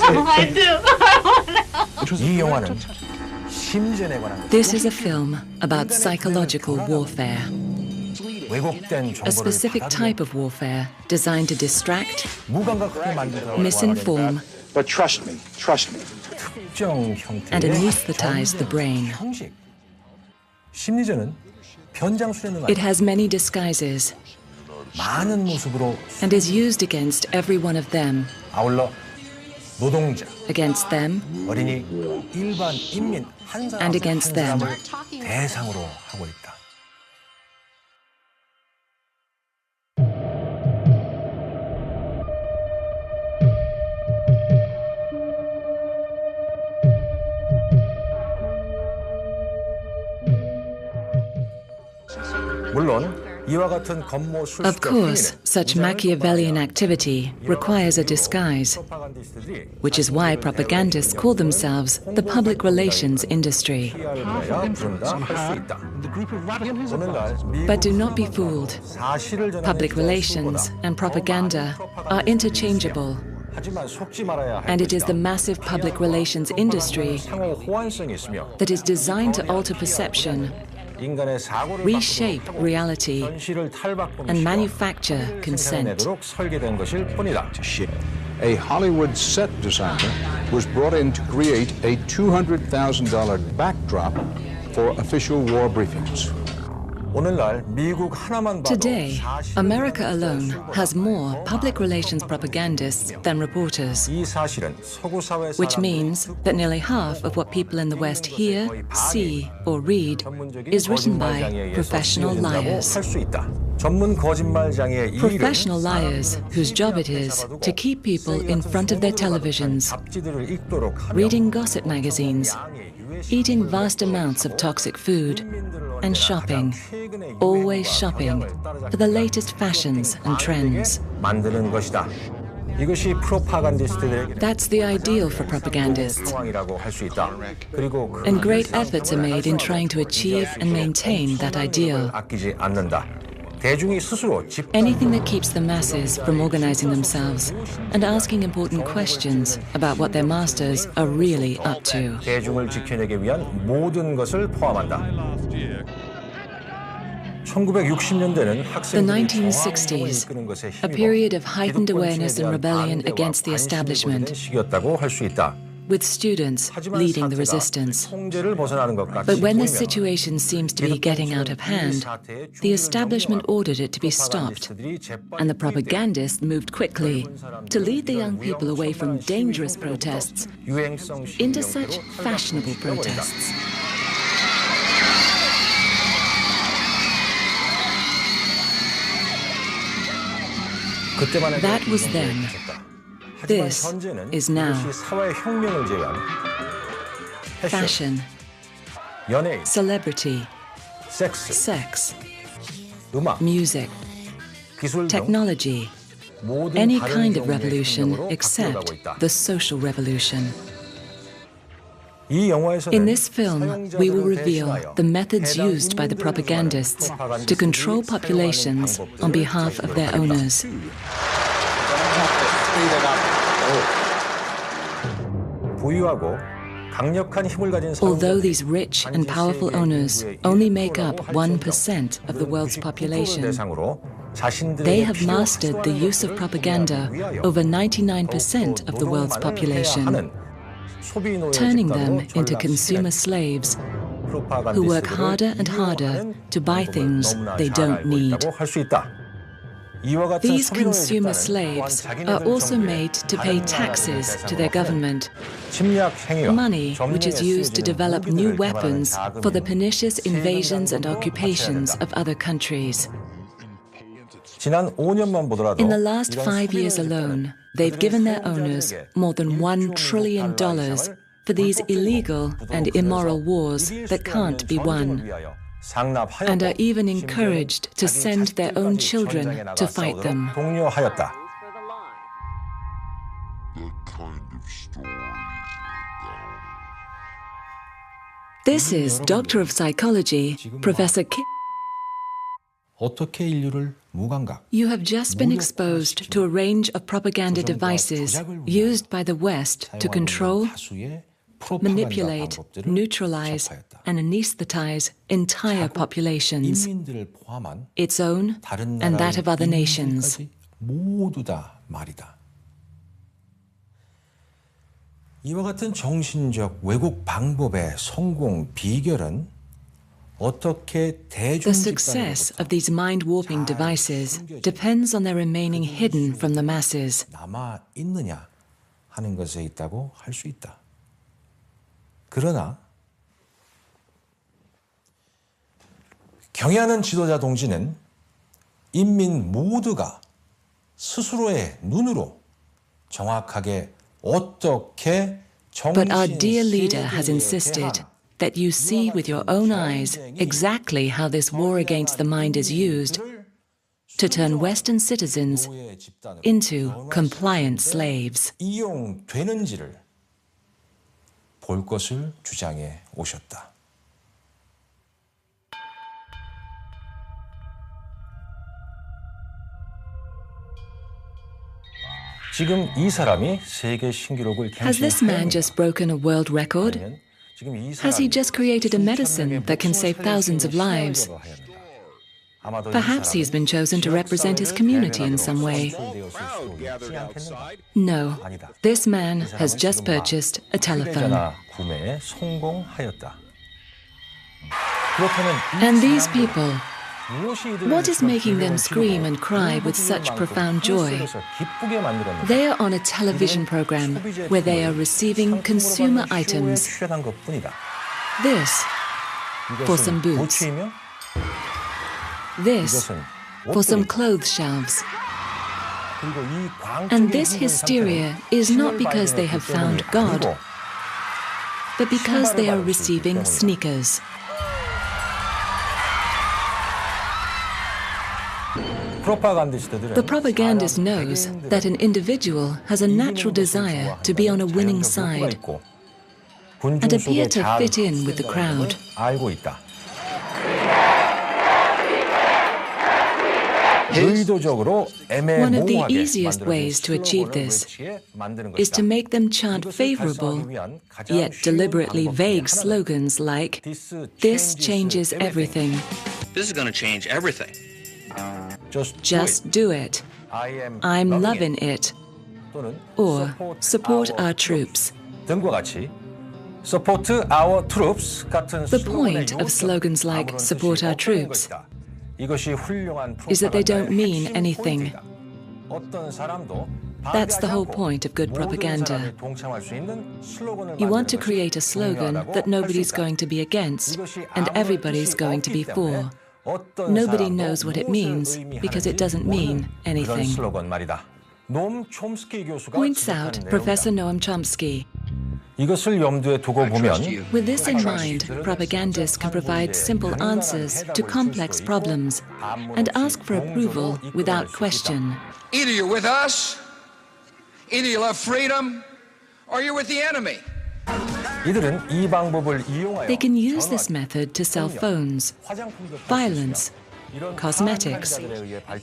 I do. 이 영화는 심전에 관한 This is a film about psychological warfare, 왜곡된 a 정보를 specific type of warfare designed to distract, 무감각하게 만들어 misinform, But trust me, 특정 형태의 and anesthetize the brain. 형식. 심리전은 변장수라는 It has many disguises 많은 모습으로 and is used against every one of them, 아울러 노동자, against them 어린이, 일반 인민 한 사람 And against 한 them. 사람을 대상으로 하고 있다. 물론 이와 같은 건모 Of 술수적 course, such Machiavellian activity requires a disguise, which is why propagandists call themselves the public relations industry. But do not be fooled. Public relations and propaganda are interchangeable, and it is the massive public relations industry that is designed to alter perception, reshape reality, and manufacture consent. A Hollywood set designer was brought in to create a $200,000 backdrop for official war briefings. Today, America alone has more public relations propagandists than reporters, which means that nearly half of what people in the West hear, see, or read is written by professional liars. Professional liars whose job it is to keep people in front of their televisions, reading gossip magazines, eating vast amounts of toxic food, and shopping, always shopping, for the latest fashions and trends. That's the ideal for propagandists. And great efforts are made in trying to achieve and maintain that ideal. Anything that keeps the masses from organizing themselves and asking important questions about what their masters are really up to. The 1960s, a period of heightened awareness and rebellion against the establishment, with students leading the resistance. But when the situation seems to be getting out of hand, the establishment ordered it to be stopped, and the propagandists moved quickly to lead the young people away from dangerous protests into such fashionable protests. That was then. This is now. Fashion, celebrity, sex, music, technology, any kind of revolution except the social revolution. In this film, we will reveal the methods used by the propagandists to control populations on behalf of their owners. Although these rich and powerful owners only make up 1% of the world's population, they have mastered the use of propaganda over 99% of the world's population, turning them into consumer slaves who work harder and harder to buy things they don't need. These consumer slaves are also made to pay taxes to their government, money which is used to develop new weapons for the pernicious invasions and occupations of other countries. In the last 5 years alone, they've given their owners more than $1 trillion for these illegal and immoral wars that can't be won, and are even encouraged to send their own children to fight them. This is Doctor of Psychology, Professor 어떻게 인류를 무감각, You have just been exposed to a range of propaganda devices used by the West to control, manipulate, neutralize, and anesthetize entire populations, 인민들을 포함한 its own 다른 and that of other 나라의 nations. 인민까지 모두 다 말이다. 이와 같은 정신적 왜곡 방법의 성공 비결은 어떻게 The success of these mind-warping devices depends on their remaining hidden from the masses. 남아 있느냐 하는 것에 있다고 할 수 있다. 그러나 경애하는 지도자 동지는 인민 모두가 스스로의 눈으로 정확하게 어떻게 But our 정신 dear leader has 세계에 insisted 대한 that you see with your own eyes exactly how this war against the mind is used to turn Western citizens into compliant slaves. 이용되는지를 볼 것을 주장해 오셨다. 지금 이 사람이 세계 신기록을 Has this man just broken a world record? Has he just created a medicine that can save thousands of lives? Perhaps he's been chosen to represent his community in some way. No, this man has just purchased a telephone. 구매에 성공하였다. And these people, what is making them scream and cry with such profound joy? They are on a television program where they are receiving consumer items. This for some boots. This for some clothes shelves. And this hysteria is not because they have found God, but because they are receiving sneakers. The propagandist knows that an individual has a natural desire to be on a winning side and appear to fit in with the crowd. One of the easiest ways to achieve this is to make them chant favorable, yet deliberately vague slogans like, "This changes everything." This is going to change everything. Just do it. I'm loving it. Or support our troops. The point of slogans like support our troops is that they don't mean anything. That's the whole point of good propaganda. You want to create a slogan that nobody's going to be against and everybody's going to be for. Nobody knows what it means because it doesn't mean anything. Points out Professor Noam Chomsky. With this in mind, propagandists can provide simple answers to complex problems and ask for approval without question. Either you're with us, either you love freedom, or you're with the enemy. They can use this method to sell phones, violence, cosmetics,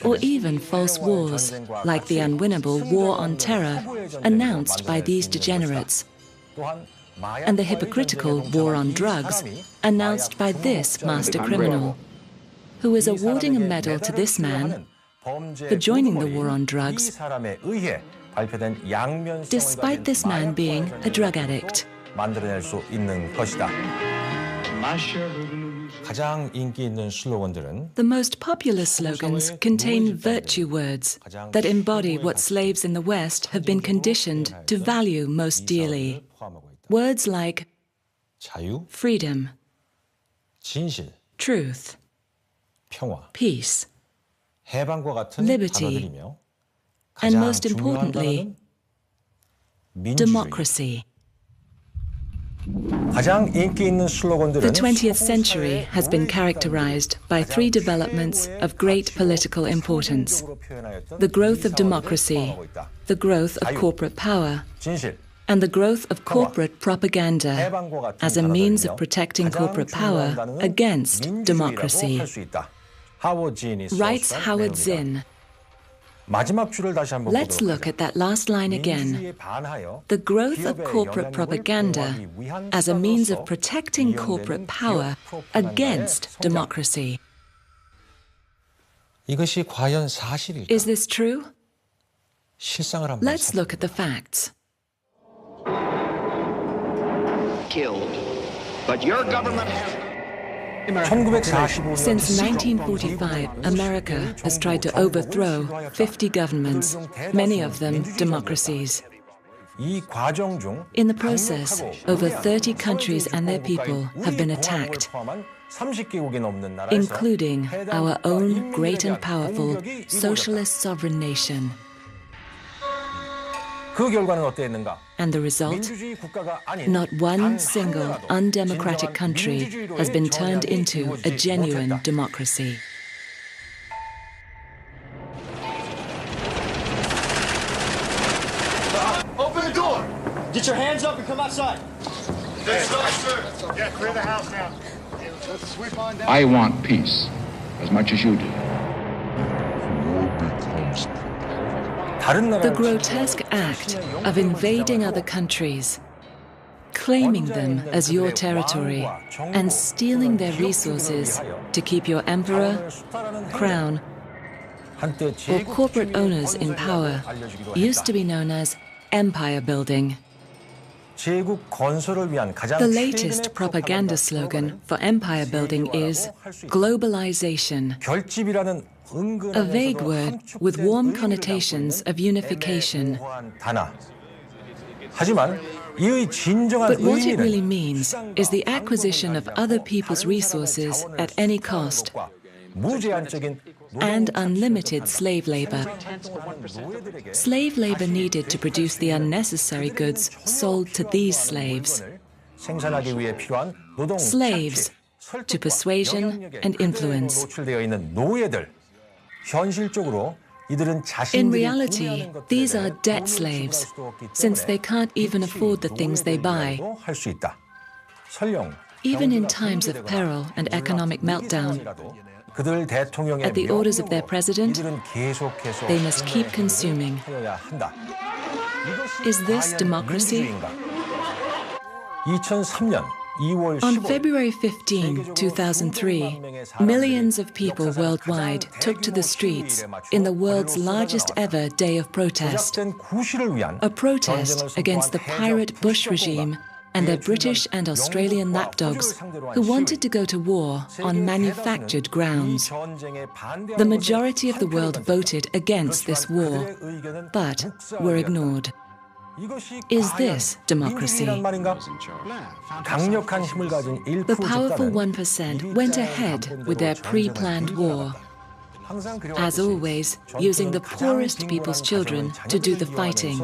or even false wars, like the unwinnable war on terror announced by these degenerates, and the hypocritical war on drugs announced by this master criminal, who is awarding a medal to this man for joining the war on drugs, despite this man being a drug addict. The most popular slogans contain virtue words that embody what slaves in the West have been conditioned to value most dearly. Words like freedom, truth, peace, liberty, and most importantly, democracy. The 20th century has been characterized by three developments of great political importance: the growth of democracy, the growth of corporate power, and the growth of corporate propaganda as a means of protecting corporate power against democracy. Writes Howard Zinn. 마지막 줄을 다시 한번 Let's 보도록 look 하죠. at that last line again. 민주주의에 반하여 The growth of 기업의 corporate 영향력을 propaganda 보호하기 위한 as a means of 수단으로서 protecting 이용되는 corporate 기업 power 프로파간다의 against 성장. democracy. 이것이 과연 사실일까? Is this true? 실상을 한번 Let's look at the facts. Killed. But your government has 1945년 Since 1945, America has tried to overthrow 50 governments, many of them democracies. 이 과정 중 In the process, over 30 강력하고 countries and their people have been attacked, including our own great and powerful socialist sovereign nation. 그 결과는 어땠는가? And the result? 민주주의 국가가 아닌 Not one 단 single 하나라도 undemocratic 진정한 country 민주주의로의 has been turned 전략이 into a 이루어지지 genuine 못했다. democracy. Open the door! Get your hands up and come outside. Yeah, clear the house now. Let's sweep on down. I want peace as much as you do. 다른 The 나라를 grotesque act of invading other countries, claiming them as your territory, and stealing their resources to keep your emperor, crown, or corporate owners in power used to be known as empire building. 제국 건설을 위한 가장 The latest propaganda slogan for empire building is globalization, 결집이라는 a vague word with warm connotations of unification. 단어. 하지만 이의 진정한 But what it really 의미는 means is the acquisition of other people's resources at any cost 무제한적인 and unlimited slave labor. Slave labor needed to produce the unnecessary goods sold to these slaves. 생산하기 위해 필요한 노동 Slaves to persuasion and influence. 노출되어 있는 노예들. 현실적으로 이들은 In 자신들이 reality, 구매하는 것들에 these are 대해 debt 돈을 slaves, 지불할 수 없기 since they 때문에 can't even afford the things they buy. 할 수 있다. 설령 Even in 경제가 times of peril and economic meltdown, 그들 대통령의 at the orders of their 명령으로 president, 이들은 계속해서 they must keep consuming. 하여야 한다. Is this 과연 democracy? 민주주의인가? 2003년 2월 On 15일 February 15, 2003, millions of people worldwide took to the streets in the world's largest ever day of protest, 조작된 구실을 위한 a protest against the pirate Bush regime and their British and Australian lapdogs who wanted to go to war on manufactured grounds. The majority of the world voted against this war, but were ignored. Is this democracy? 강력한 힘을 가진 1% The powerful 집단은 1% went ahead with their pre-planned war, as always, using the poorest people's children to do the fighting.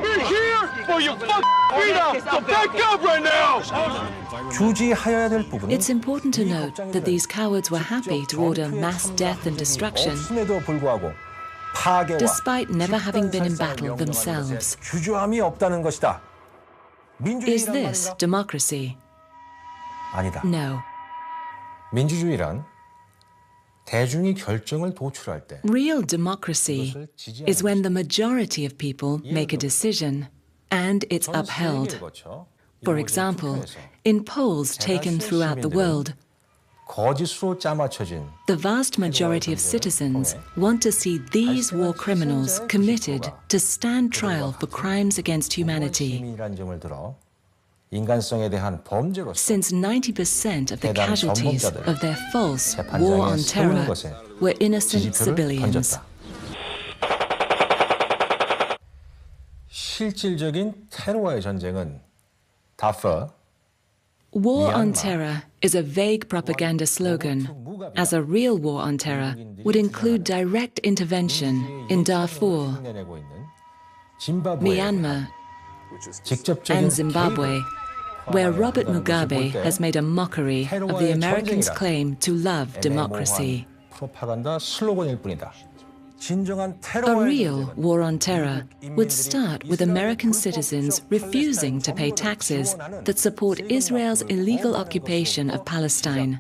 We're here for your fucking freedom! So back up right now! 주지하여야 될 부분은 It's important to note that these cowards were happy to order mass death and destruction, 없음에도 불구하고 파괴와 despite never having been in battle themselves. 주저함이 없다는 것이다. Is 민주주의란 this 말이다. democracy? 아니다. No. 민주주의란 대중이 결정을 도출할 때 Real democracy is when the majority of people make a decision and it's 전 upheld. 세계를 거쳐 For 이루어진 example, 투표에서 in polls taken throughout the world, 거짓으로 짜맞춰진 the vast majority of citizens want to see these war criminals committed to stand trial for crimes against humanity. 시민이란 점을 들어 인간성에 대한 범죄로서 Since 90% of the 해당 casualties 전범자들 of their false war on 재판장에 세우는 terror 것에 were innocent 지지표를 civilians. 던졌다. 실질적인 테러와의 전쟁은 다퍼 War on terror is a vague propaganda slogan, as a real war on terror would include direct intervention in Darfur, 내내고 있는 짐바브웨 Myanmar, 직접적인 and Zimbabwe, where Robert Mugabe has made a mockery of the Americans' claim to love democracy. 프로파간다 슬로건일 뿐이다. A real war on terror would start with American citizens refusing to pay taxes that support Israel's illegal occupation of Palestine.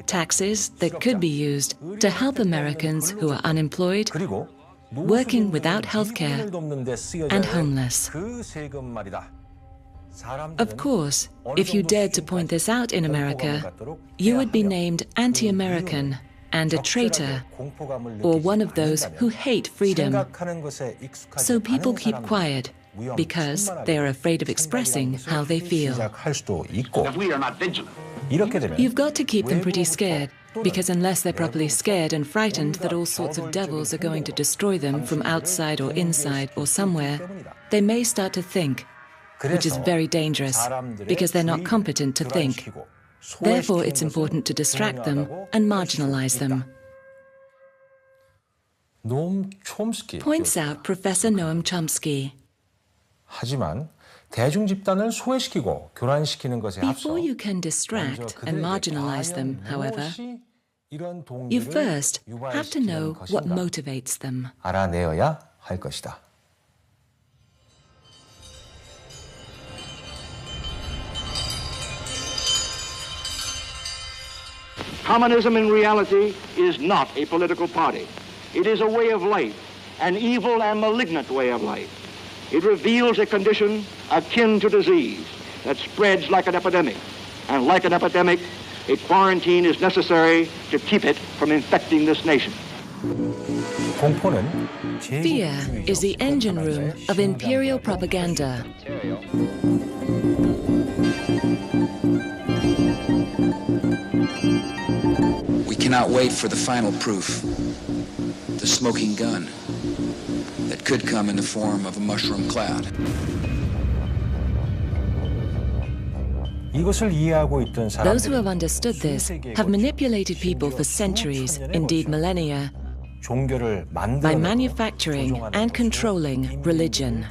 Taxes that could be used to help Americans who are unemployed, working without health care, and homeless. Of course, if you dared to point this out in America, you would be named anti-American and a traitor, or one of those who hate freedom. So people keep quiet because they are afraid of expressing how they feel. We are not vigilant. You've got to keep them pretty scared, because unless they're properly scared and frightened that all sorts of devils are going to destroy them from outside or inside or somewhere, they may start to think, which is very dangerous, because they're not competent to think. Therefore, it's important to distract them and marginalize them. Points out Professor Noam Chomsky. 하지만 대중 집단을 소외시키고 교란시키는 것에 앞서 Before you can distract and marginalize them, however, you first have to know what motivates them. 알아내어야 할 것이다. Communism in reality is not a political party. It is a way of life, an evil and malignant way of life. It reveals a condition akin to disease that spreads like an epidemic. And like an epidemic, a quarantine is necessary to keep it from infecting this nation. Fear is the engine room of imperial propaganda. We cannot wait for the final proof, the smoking gun, that could come in the form of a mushroom cloud. Those who have understood this have manipulated people for centuries, indeed millennia, by manufacturing and controlling religion.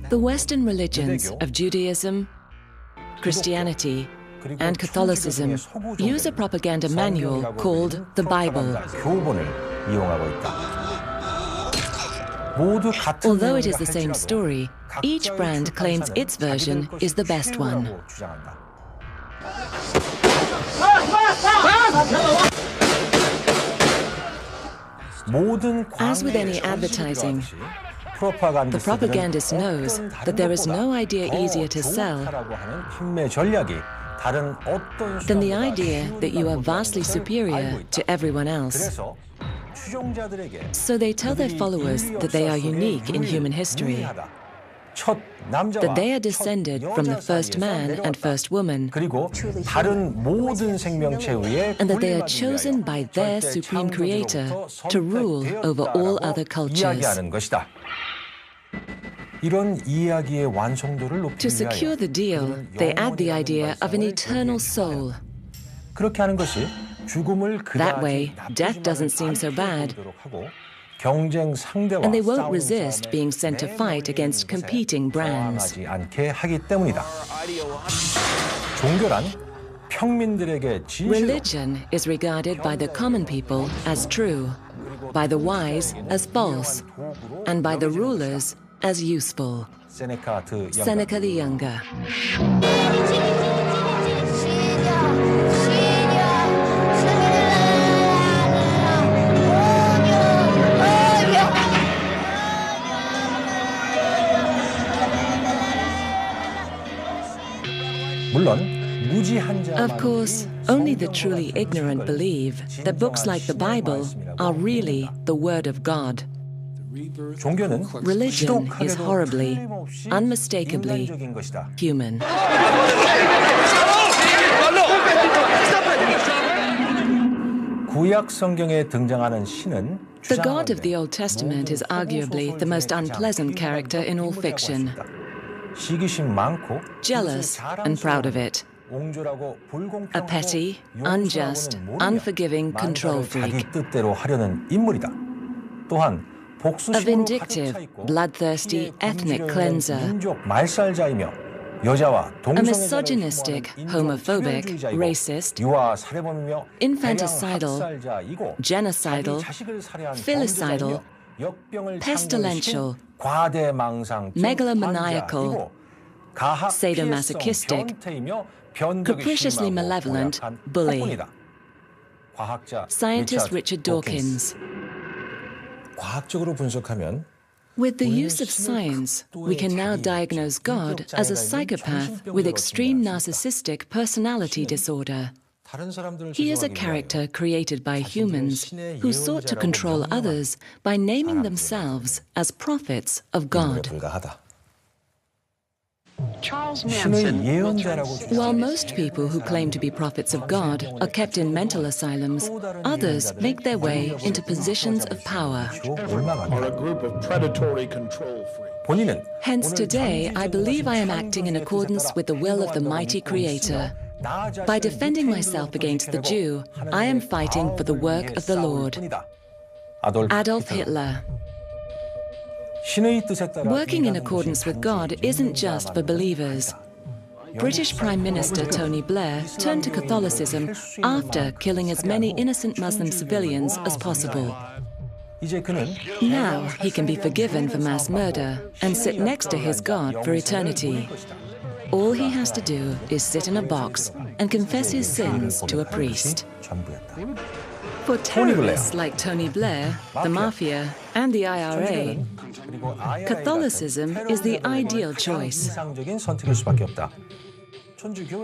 The Western religions of Judaism, Christianity, and Catholicism use a propaganda manual called the Bible. Although it is the same story, each brand claims its version is the best one. As with any advertising, the propagandist knows that there is no idea easier to sell than the idea that you are vastly superior to everyone else. So they tell their followers that they are unique in human history, that they are descended from the first man and first woman, and that they are chosen by their supreme creator to rule over all other cultures. To secure the deal, they add the idea of an eternal soul. That way, death doesn't seem so bad, and they won't resist being sent to fight against competing brands. Religion is regarded by the common people as true, by the wise as false, and by the rulers as useful. Seneca the Younger. Of course, only the truly ignorant believe that books like the Bible are really the Word of God. Religion is horribly, unmistakably human. The God of the Old Testament is arguably the most unpleasant character in all fiction. Jealous and proud of it. A petty, unjust, unforgiving control freak. A vindictive, bloodthirsty ethnic cleanser. 여자와 a 동성애자를 misogynistic, homophobic, racist, 유아 살해범이며 infanticidal, 대량 학살자이고 genocidal, 자기 자식을 살해한 filicidal, 범죄자이며 역병을 pestilential, 창조시킨 과대망상 megalomaniacal, 가학 sadomasochistic, 피해성 변태이며 변덕이 capriciously 심하고 malevolent, 고약한 bully. 폭군이다. 과학자 Scientist Richard Dawkins. 과학적으로 분석하면 With the use of science, we can now diagnose God as a psychopath with extreme narcissistic personality disorder. He is a character created by humans who sought to control others by naming themselves as prophets of God. While most people who claim to be prophets of God are kept in mental asylums, others make their way into positions of power. Are a group of predatory control freaks. Hence today, I believe I am acting in accordance with the will of the mighty Creator. By defending myself against the Jew, I am fighting for the work of the Lord. Adolf Hitler. Working in accordance with God isn't just for believers. British Prime Minister Tony Blair turned to Catholicism after killing as many innocent Muslim civilians as possible. Now he can be forgiven for mass murder and sit next to his God for eternity. All he has to do is sit in a box and confess his sins to a priest. For terrorists like Tony Blair, the Mafia, and the IRA, Catholicism is the ideal choice.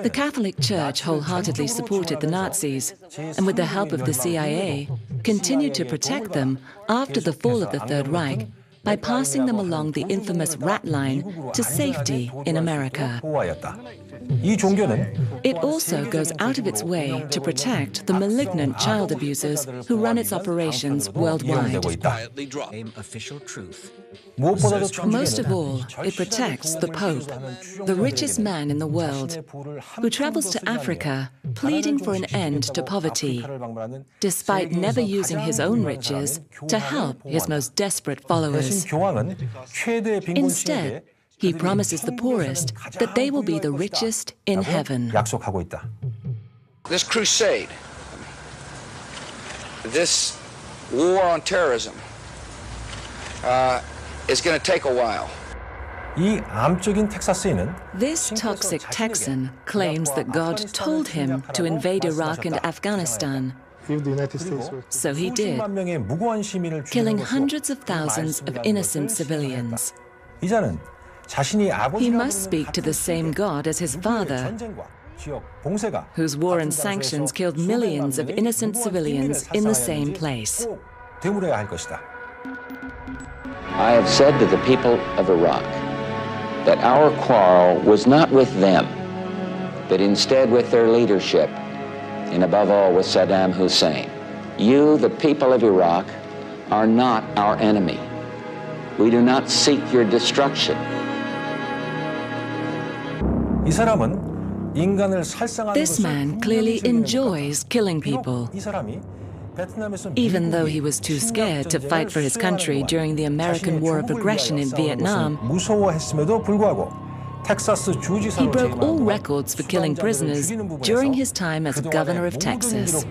The Catholic Church wholeheartedly supported the Nazis, and with the help of the CIA, continued to protect them after the fall of the Third Reich by passing them along the infamous rat line to safety in America. It also goes out of its way to protect the malignant child abusers who run its operations worldwide. Most of all, it protects the Pope, the richest man in the world, who travels to Africa pleading for an end to poverty, despite never using his own riches to help his most desperate followers. Instead, he promises the poorest that they will be the richest in heaven. This crusade, this war on terrorism, is going to take a while. This toxic Texan claims that God told him to invade Iraq and Afghanistan. So he did, killing hundreds of thousands of innocent civilians. He must speak to the same God as his father, whose war and sanctions killed millions of innocent civilians in the same place. I have said to the people of Iraq that our quarrel was not with them, but instead with their leadership, and above all with Saddam Hussein. You, the people of Iraq, are not our enemy. We do not seek your destruction. This man clearly enjoys killing people. Even though he was too scared to fight for his country during the American War of Aggression in Vietnam, he broke all records for killing prisoners during his time as governor of Texas.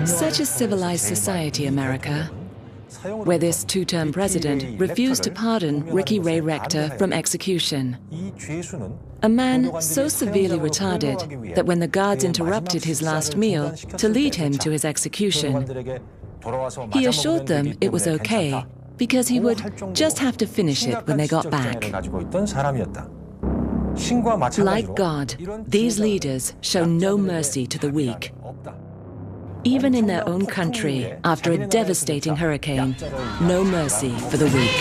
Such is civilized society, America, where this two-term president refused to pardon Ricky Ray Rector from execution. A man so severely retarded that when the guards interrupted his last meal to lead him to his execution, he assured them it was okay because he would just have to finish it when they got back. Like God, these leaders show no mercy to the weak. Even in their own country, after a devastating hurricane, no mercy for the weak.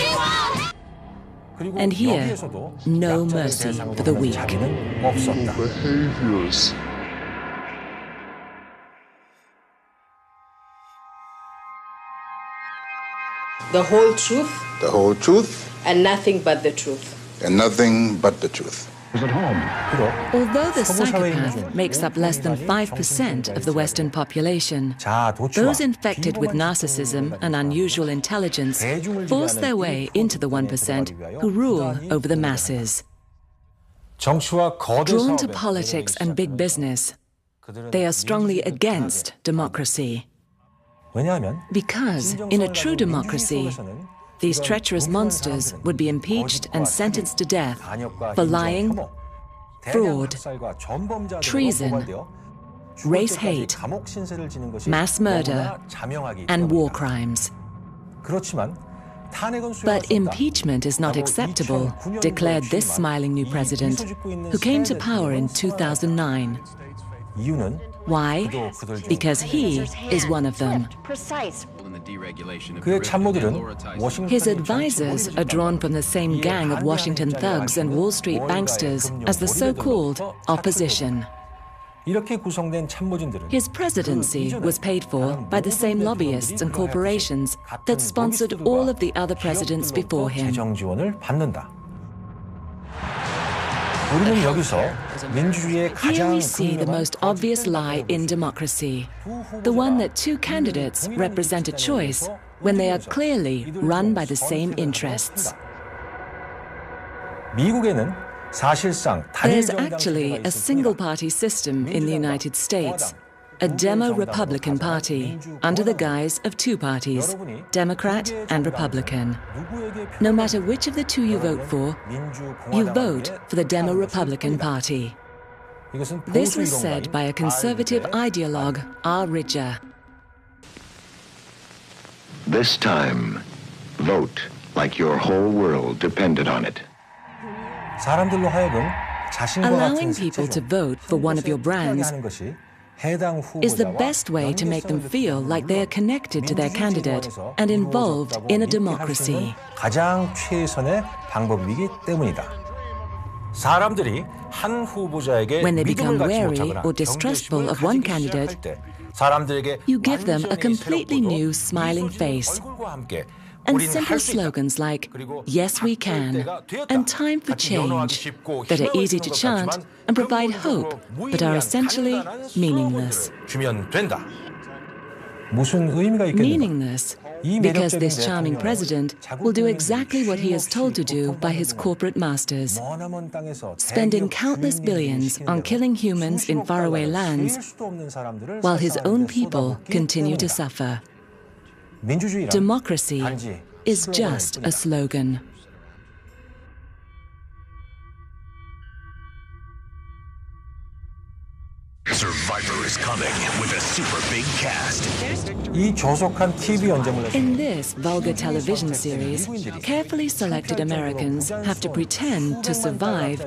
And here, no mercy for the weak. Behaviors. The whole truth. The whole truth. And nothing but the truth. And nothing but the truth. Although the psychopath makes up less than 5% of the Western population, those infected with narcissism and unusual intelligence force their way into the 1% who rule over the masses. Drawn to politics and big business, they are strongly against democracy. Because in a true democracy, these treacherous monsters would be impeached and sentenced to death for lying, fraud, treason, race hate, mass murder, and war crimes. But impeachment is not acceptable, declared this smiling new president, who came to power in 2009. Why? Because he is one of them. His advisors are drawn from the same gang of Washington thugs and Wall Street banksters as the so-called opposition. His presidency was paid for by the same lobbyists and corporations that sponsored all of the other presidents before him. Here we see the most obvious lie in democracy, the one that two candidates represent a choice when they are clearly run by the same interests. There's actually a single-party system in the United States, a Demo-Republican Party, under the guise of two parties, Democrat and Republican. No matter which of the two you vote for the Demo-Republican Party. This was said by a conservative ideologue, R. Ridger. This time, vote like your whole world depended on it. Allowing people to vote for one of your brands is the best way to make them feel like they are connected to their candidate and involved in a democracy. When they become wary or distrustful of one candidate, you give them a completely new smiling face and simple slogans like, "Yes, we can," and "Time for change," that are easy to chant and provide hope, but are essentially meaningless. Meaningless because this charming president will do exactly what he is told to do by his corporate masters, spending countless billions on killing humans in faraway lands while his own people continue to suffer. Democracy is just a slogan. Survivor is coming with a super big cast. In this vulgar television series, carefully selected Americans have to pretend to survive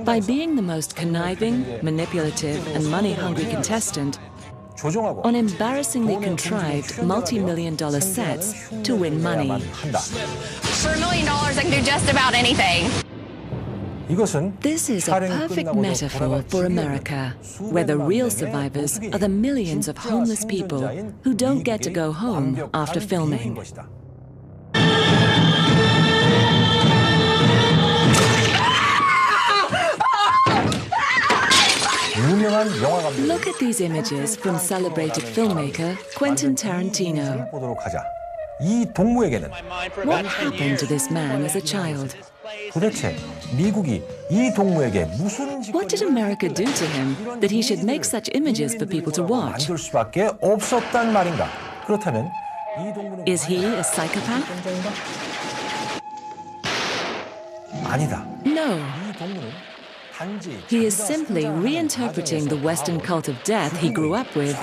by being the most conniving, manipulative, and money-hungry contestant on embarrassingly contrived multi-million-dollar sets to win money. For $1 million, I can do just about anything. This is a perfect metaphor for America, where the real survivors are the millions of homeless people who don't get to go home after filming. Look at these images from celebrated filmmaker Quentin Tarantino. What happened to this man as a child? What did America do to him that he should make such images for people to watch? Is he a psychopath? No. He is simply reinterpreting the Western cult of death he grew up with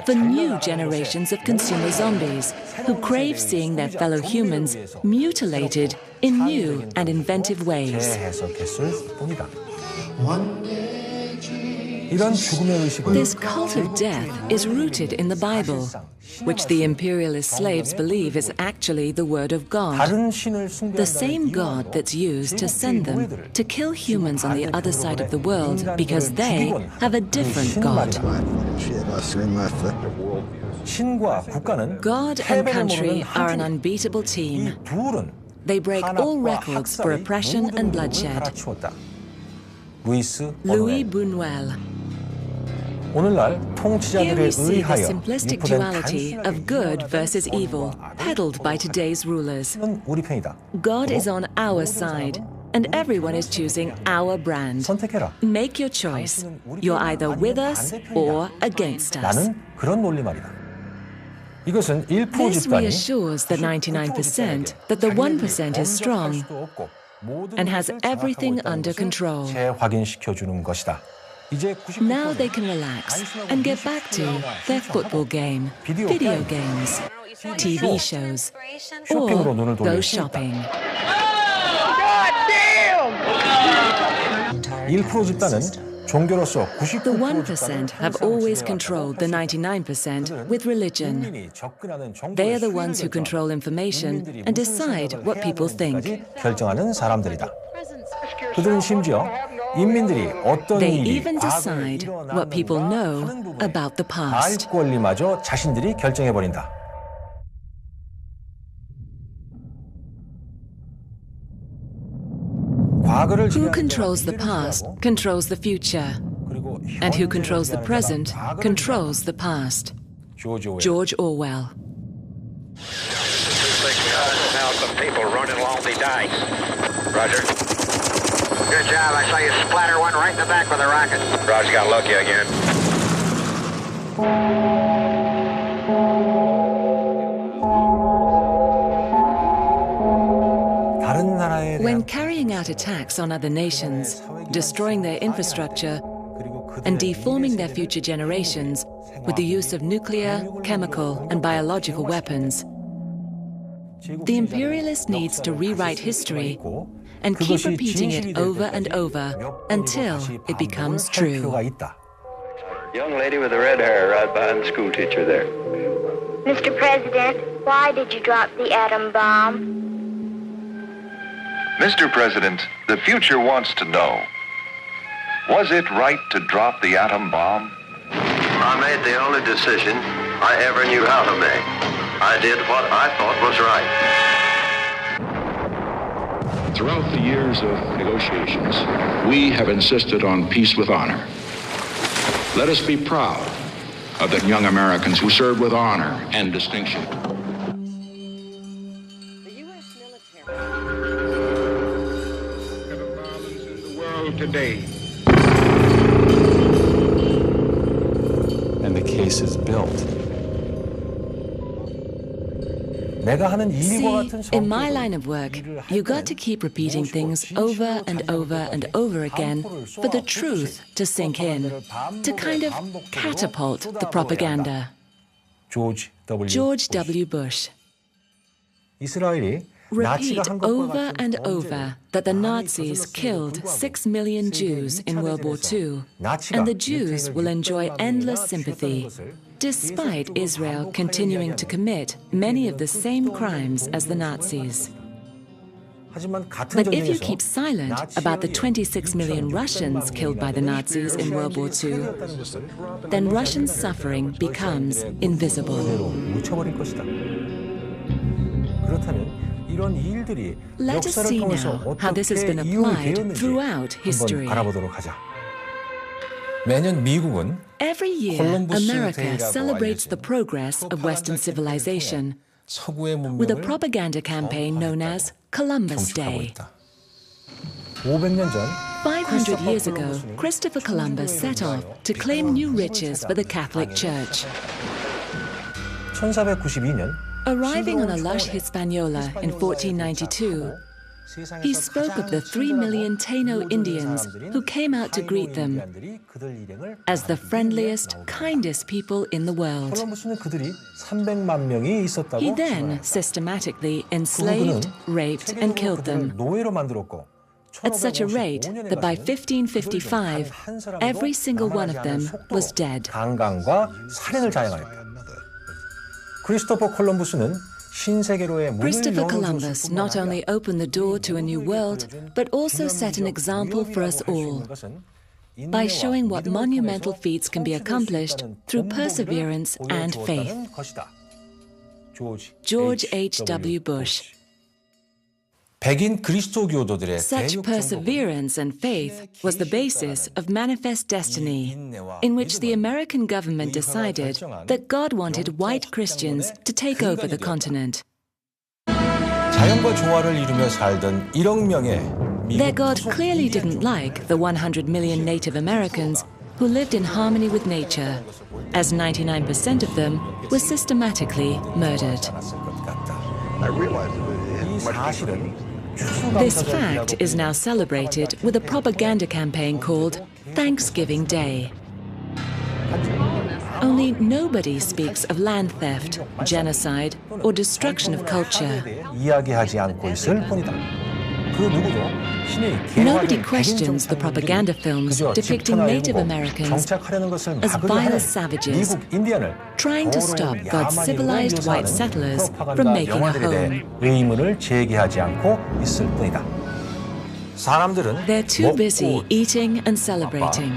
for new generations of consumer zombies who crave seeing their fellow humans mutilated in new and inventive ways. This cult of death is rooted in the Bible, which the imperialist slaves believe is actually the word of God, the same God that's used to send them to kill humans on the other side of the world because they have a different God. God and country are an unbeatable team. they break all records for oppression and bloodshed. Louis Buñuel. 오늘날 Here 통치자들에 we see the 의하여 simplistic 유포된 duality of good versus evil, peddled by today's rulers. 우리 편이다. God is on our side, and everyone is choosing our brand. 선택해라. Make your choice. You're either with us or against us. 나는 그런 논리말이다. 이것은 1% This 집단이 reassures the 99% that the 1% is strong and has everything under control. 재확인시켜주는 것이다. 이제 Now they can relax and get back to their football game, video games, TV shows, or go shopping. 1% 집단은 종교로서 The 1% have always controlled the 99% with religion. They are the ones who control information and decide what people think. 결정하는 사람들이다. 그들은 심지어 인민들이 어떤 They 일이 even decide what people know about the 알 past. 권리마저 자신들이 결정해버린다. Who controls the past controls the future, and who controls the present controls the past. George Orwell. Some people running along the dikes. Roger. Good job. I saw you splatter one right in the back with a rocket. Roger, got lucky again. When carrying out attacks on other nations, destroying their infrastructure, and deforming their future generations with the use of nuclear, chemical, and biological weapons, the imperialist needs to rewrite history and keep repeating it over and over until it becomes true. Young lady with the red hair right behind the school teacher there. Mr. President, why did you drop the atom bomb? Mr. President, the future wants to know, was it right to drop the atom bomb? I made the only decision I ever knew how to make. I did what I thought was right. Throughout the years of negotiations, we have insisted on peace with honor. Let us be proud of the young Americans who served with honor and distinction. Today. And the case is built. See, in my line of work, you got to keep repeating things over and over and over again for the truth to sink in, to kind of catapult the propaganda. George W. Bush. Repeat over and over that the Nazis killed 6 million Jews in World War II, and the Jews will enjoy endless sympathy, despite Israel continuing to commit many of the same crimes as the Nazis. But if you keep silent about the 26 million Russians killed by the Nazis in World War II, then Russian suffering becomes invisible. Let us see now how this has been applied throughout history. Every year, America celebrates the progress of Western civilization with a propaganda campaign known as Columbus Day. 500 years ago, Christopher Columbus set off to claim new riches for the Catholic Church. 1492년 Arriving on a lush Hispaniola in 1492, he spoke of the 3 million Taino Indians who came out to greet them as the friendliest, kindest people in the world. He then systematically enslaved, raped, and killed them at such a rate that by 1555, every single one of them was dead. Christopher Columbus not only opened the door to a new world, but also set an example for us all by showing what monumental feats can be accomplished through perseverance and faith. George H.W. Bush. 백인 그리스도교도들의 Such perseverance and faith was the basis of Manifest Destiny, in which the American government decided that God wanted white Christians to take over the continent. 자연과 조화를 이루며 살던 1억 명의 Their God clearly didn't like the 100 million Native Americans who lived in harmony with nature, as 99% of them were systematically murdered. This fact is now celebrated with a propaganda campaign called Thanksgiving Day. Only nobody speaks of land theft, genocide, or destruction of culture. Nobody questions the propaganda films depicting Native Americans as vile savages, trying to stop God's civilized white settlers from making a home. They're too busy eating and celebrating,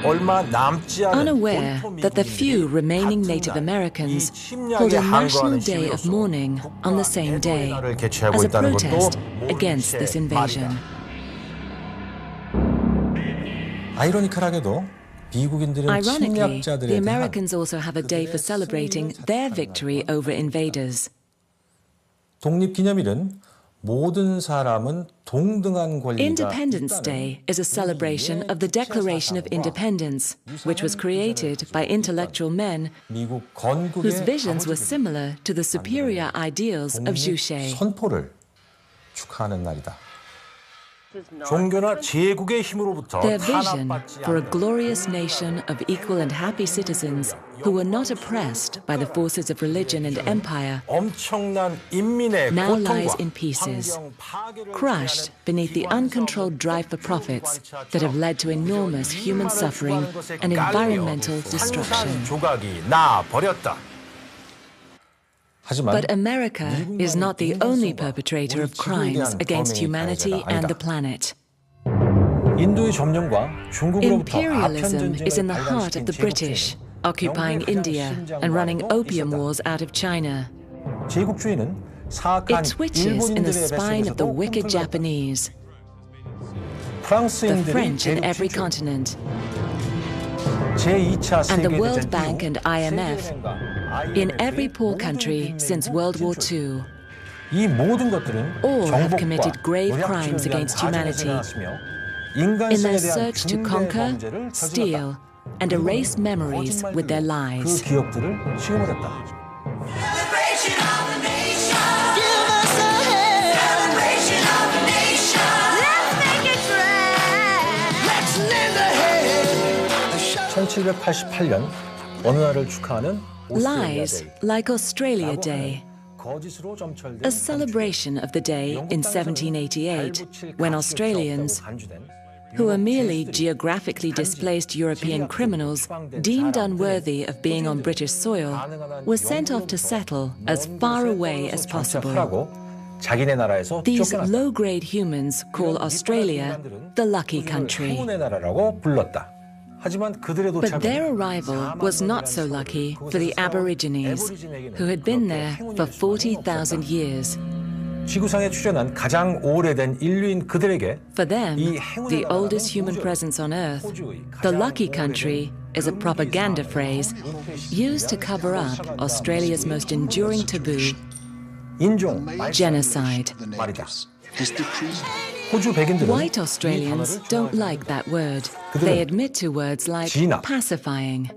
unaware that the few remaining Native Americans hold a national day of mourning on the same day as a protest against this invasion. Ironically, the Americans also have a day for celebrating their victory over invaders. 독립기념일은 모든 사람은 동등한 권리가 Independence Day is a celebration of the Declaration of Independence, which was created by intellectual men whose visions were similar to the superior ideals of Juche. 선포를 축하하는 날이다. 종교나 제국의 힘으로부터 Their vision for a glorious nation of equal and happy citizens who were not oppressed by the forces of religion and empire now lies in pieces, crushed beneath the uncontrolled drive for profits that have led to enormous human suffering and environmental destruction. But America is not the only perpetrator of crimes against humanity and the planet. Imperialism is in the heart of the British, occupying India and running opium wars out of China. It twitches in the spine of the wicked Japanese, the French in every continent, and the World Bank and IMF in every poor country since World War II. All have committed grave crimes against humanity in their search to conquer, steal, and erase memories with their lies. Lies like Australia Day, a celebration of the day in 1788 when Australians, who were merely geographically displaced European criminals deemed unworthy of being on British soil, were sent off to settle as far away as possible. These low-grade humans call Australia the lucky country. But their arrival was not so lucky for the Aborigines, who had been there for 40,000 years. For them, the oldest human presence on Earth, the lucky country is a propaganda phrase used to cover up Australia's most enduring taboo, genocide. White Australians don't like that word. They admit to words like pacifying,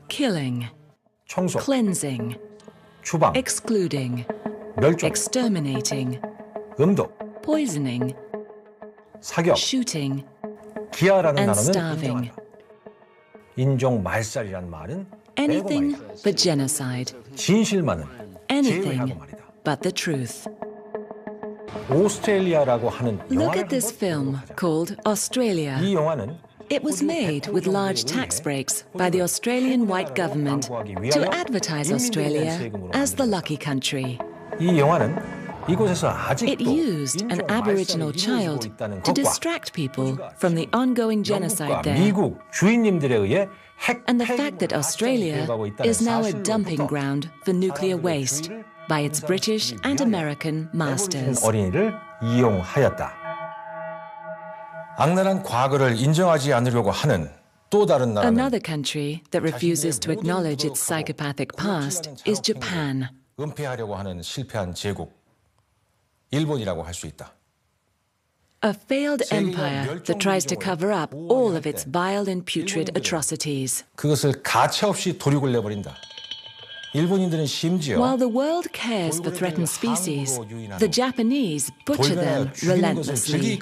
killing, cleansing, excluding, exterminating, poisoning, shooting, and starving. Anything but genocide. Anything but the truth. Look at this film called Australia. It was made with large tax breaks by the Australian white government to advertise Australia as the lucky country. 이곳에서 It 아직도 used an Aboriginal child to distract people from the ongoing genocide there. 미국 주인님들에 의해 And the fact that Australia is now a dumping ground for nuclear waste by its British and American masters. 어린이를 이용하였다. 악랄한 과거를 인정하지 않으려고 하는 또 다른 나라는 Another country that refuses to acknowledge its psychopathic past is Japan. 은폐하려고 하는 실패한 제국, 일본이라고 할 수 있다. A failed empire that tries to cover up all of its vile and putrid atrocities. 그것을 가차없이 도륙을 내버린다. 일본인들은 심지어 While the world cares for threatened species, the Japanese butcher them relentlessly.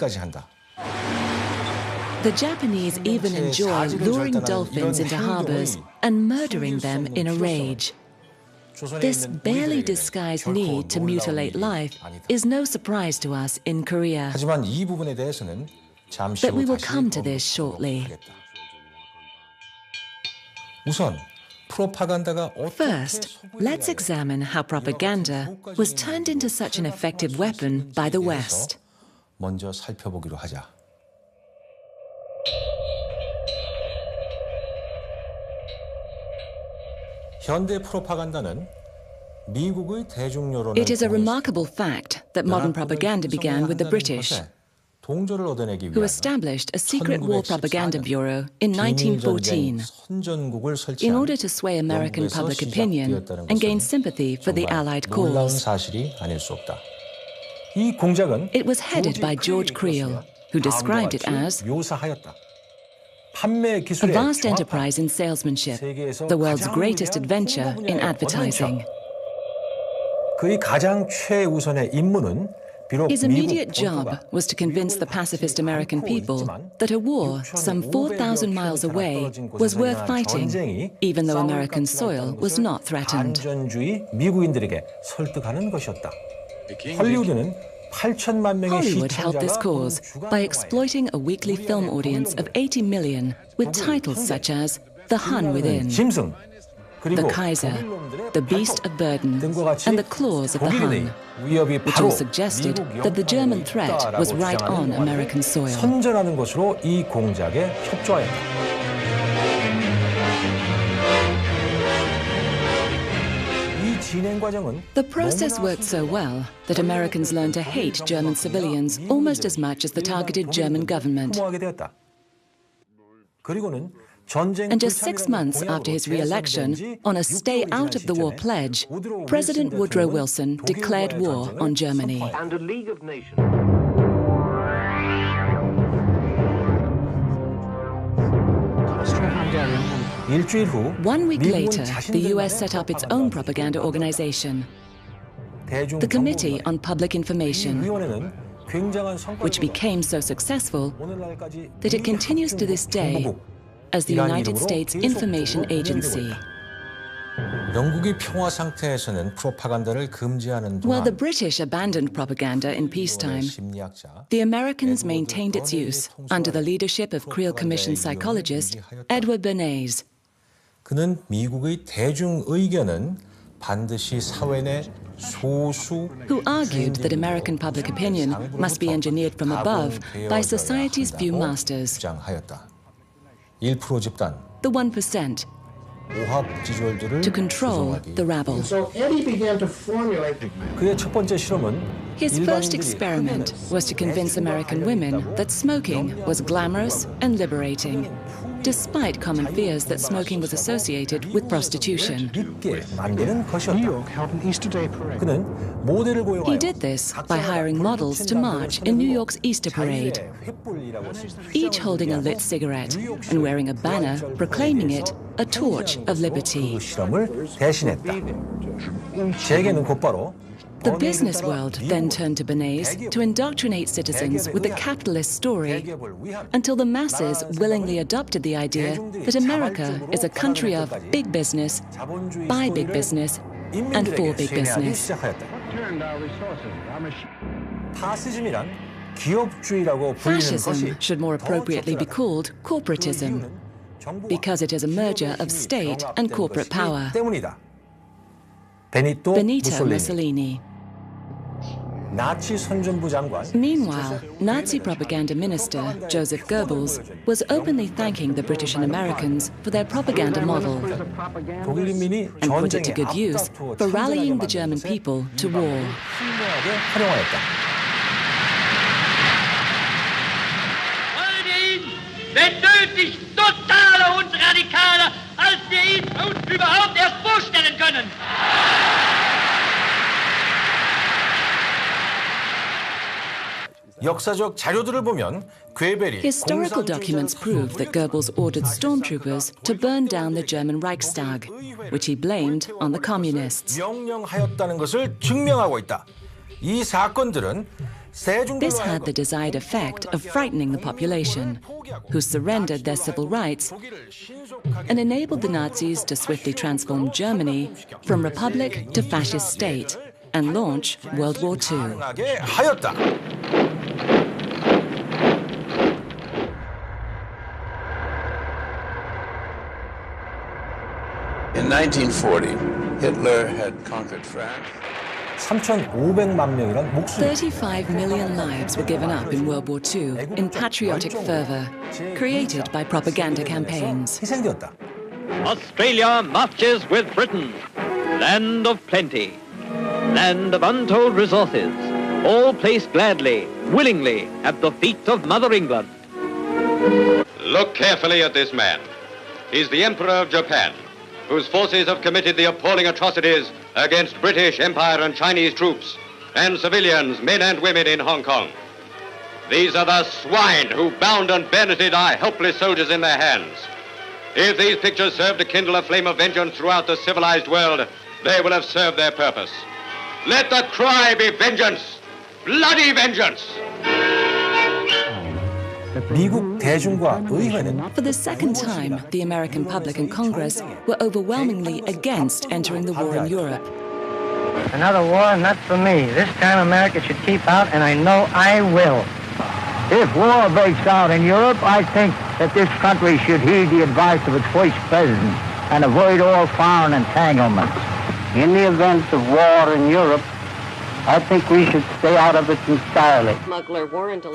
The Japanese even enjoy luring dolphins into harbors and murdering them in a rage. This barely disguised need to mutilate life is no surprise to us in Korea. 하지만 이 부분에 대해서는 잠시 But 후 we will 다시 come to this shortly. 우선 프로파간다가 First, let's examine how propaganda was turned into such an effective weapon by the West. 먼저 살펴보기로 하자. 현대 프로파간다는 미국의 대중여론을 It is a remarkable fact that modern propaganda began with the British, 동조를 얻어내기 who 위하여 established a secret war propaganda bureau in 1914 in order to sway American public opinion and gain sympathy for the Allied 놀라운 cause. 사실이 아닐 수 없다. 이 공작은 It was headed by George Creel, who described it as 묘사하였다. 판매 a 기술의 vast enterprise in salesmanship, the world's greatest adventure in advertising. 그의 가장 최우선의 임무는 비록 His immediate job was to convince the pacifist American people that a war some 4,000 miles away was worth fighting, even though American soil was not threatened. 반전주의 미국인들에게 설득하는 것이었다. 헐리우드는 8천만 명의 Hollywood held this 시청자가 cause by exploiting a weekly film audience of 80 million with titles such as The Hun Within, 짐승, The 그리고 Kaiser, The Beast of Burden, and The Claws of the Hun, 위협이 which 바로 all suggested that the German threat was right on American soil. 선전하는 것으로 이 공작에 협조하였다. The process worked so well that Americans learned to hate German civilians almost as much as the targeted German government. And just 6 months after his re-election, on a stay out of the war pledge, President Woodrow Wilson declared war on Germany. And a League of Nations. 일주일 후 1 week later, the US set up its own propaganda organization, the Committee on Public Information, which became so successful that it continues to this day as the United States Information Agency. 영국이 평화 상태에서는 프로파간다를 금지하는 While the 동안 British abandoned propaganda in peacetime, the Americans maintained its use under the leadership of Creel Commission psychologist Edward Bernays. 그는 미국의 대중 의견은 반드시 사회 내 소수 who argued that American public opinion must be engineered from above by society's few masters, 주장하였다. 1% 집단, the 1%, 오합지졸들을 to control the rabble. So Eddie began to formulate. 그의 첫 번째 실험은 His first experiment was to convince American women that smoking was glamorous and liberating, despite common fears that smoking was associated with prostitution. 있게 만드는 것이었다. 그는 모델을 고용하여 He did this by hiring models to march in New York's Easter Parade, each holding a lit cigarette and wearing a banner proclaiming it a torch of liberty. 그 실험을 대신했다. 재계는 곧바로 The business world then turned to Bernays to indoctrinate citizens with the capitalist story until the masses willingly adopted the idea that America is a country of big business, by big business, and for big business. 파시즘이란 기업주의라고 불리는 Fascism 것이 should more appropriately be called corporatism, because it is a merger of state and corporate power. 때문이다. Benito Mussolini. 나치 선전부 장관. Meanwhile, Nazi propaganda minister Joseph Goebbels was openly thanking the British and Americans for their propaganda model 독일 인민이 and put it to 전쟁에 good use 앞다투어 for rallying the 참전하게 German 만든 people to war. 신명하게 활용하였다. Wenn nötig, totaler und radikaler, als wir ihn uns überhaupt erst vorstellen können. 역사적 자료들을 보면 괴벨이 Historical documents prove that Goebbels ordered stormtroopers to burn down the German Reichstag, which he blamed on the communists. 명령하였다는 것을 증명하고 있다. 이 사건들은 This had the desired effect of frightening the population, who surrendered their civil rights, and enabled the Nazis to swiftly transform Germany from republic to fascist state and launch World War II. 하였다. In 1940, Hitler had conquered France. 3,500만 명이란 목숨. 35 million lives were given up in World War II in patriotic fervor, created by propaganda campaigns. 희생되었다. Australia marches with Britain, land of plenty, land of untold resources, all placed gladly, willingly at the feet of Mother England. Look carefully at this man. He's the Emperor of Japan, whose forces have committed the appalling atrocities against British Empire and Chinese troops and civilians, men and women in Hong Kong. These are the swine who bound and bayoneted our helpless soldiers in their hands. If these pictures serve to kindle a flame of vengeance throughout the civilized world, they will have served their purpose. Let the cry be vengeance, bloody vengeance! 미국 대중과 의회는 For the second time, the American public and Congress were overwhelmingly against entering the war in Europe. Another war, not for me. This time America should keep out, and I know I will. If war breaks out in Europe, I think that this country should heed the advice of its first president and avoid all foreign entanglements. In the event of war in Europe, I think we should stay out of it entirely.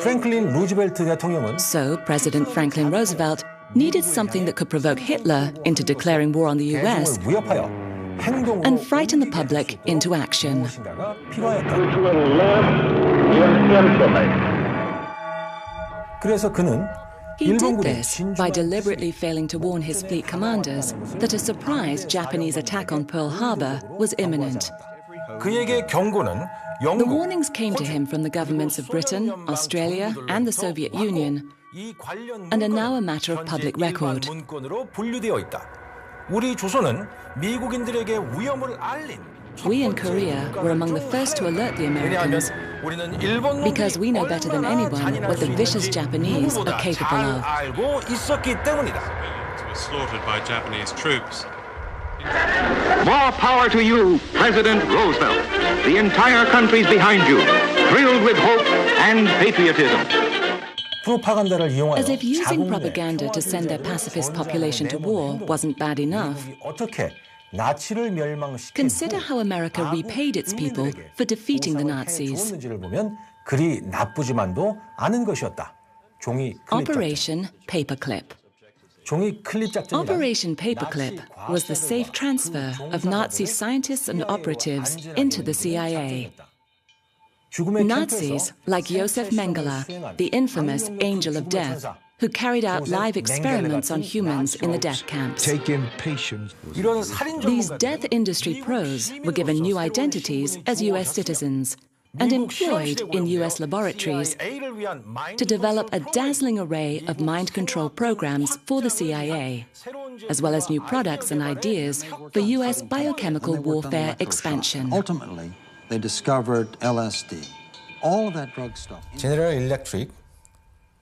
프랭클린 루즈벨트 대통령은 So, President Franklin Roosevelt needed something that could provoke Hitler into declaring war on the US and frighten the public into action. 그래서 그는 He did this by deliberately failing to warn his fleet commanders that a surprise Japanese attack on Pearl Harbor was imminent. 그에게 경고는 The warnings came to him from the governments of Britain, Australia, and the Soviet Union, and are now a matter of public record. 문건으로 분류되어 있다. 우리 조선은 미국인들에게 위험을 알린 We in Korea were among the first to alert the Americans because we know better than anyone what the vicious Japanese are capable of. 알고 있었기 때문이다. Was slaughtered by Japanese troops. More power to you, President Roosevelt. The entire country's behind you, thrilled with hope and patriotism. 프로파간다를 이용하여 As if using propaganda to send their pacifist population to war wasn't bad enough. 어떻게 나치를 멸망시킨 Consider how America repaid its people for defeating the Nazis. 줬는지를 보면 그리 나쁘지만도 않은 것이었다. 종이 클립 Operation Paperclip. 종이 클립 작전이란 Operation Paperclip was the safe transfer of Nazi scientists and operatives into the CIA. Nazis like Josef Mengele, the infamous Angel of Death, who carried out live experiments on humans in the death camps. These death industry pros were given new identities as US citizens and employed in US laboratories to develop a dazzling array of mind control programs for the CIA, as well as new products and ideas for US biochemical warfare expansion. Ultimately, they discovered LSD. All of that drug stuff. General Electric,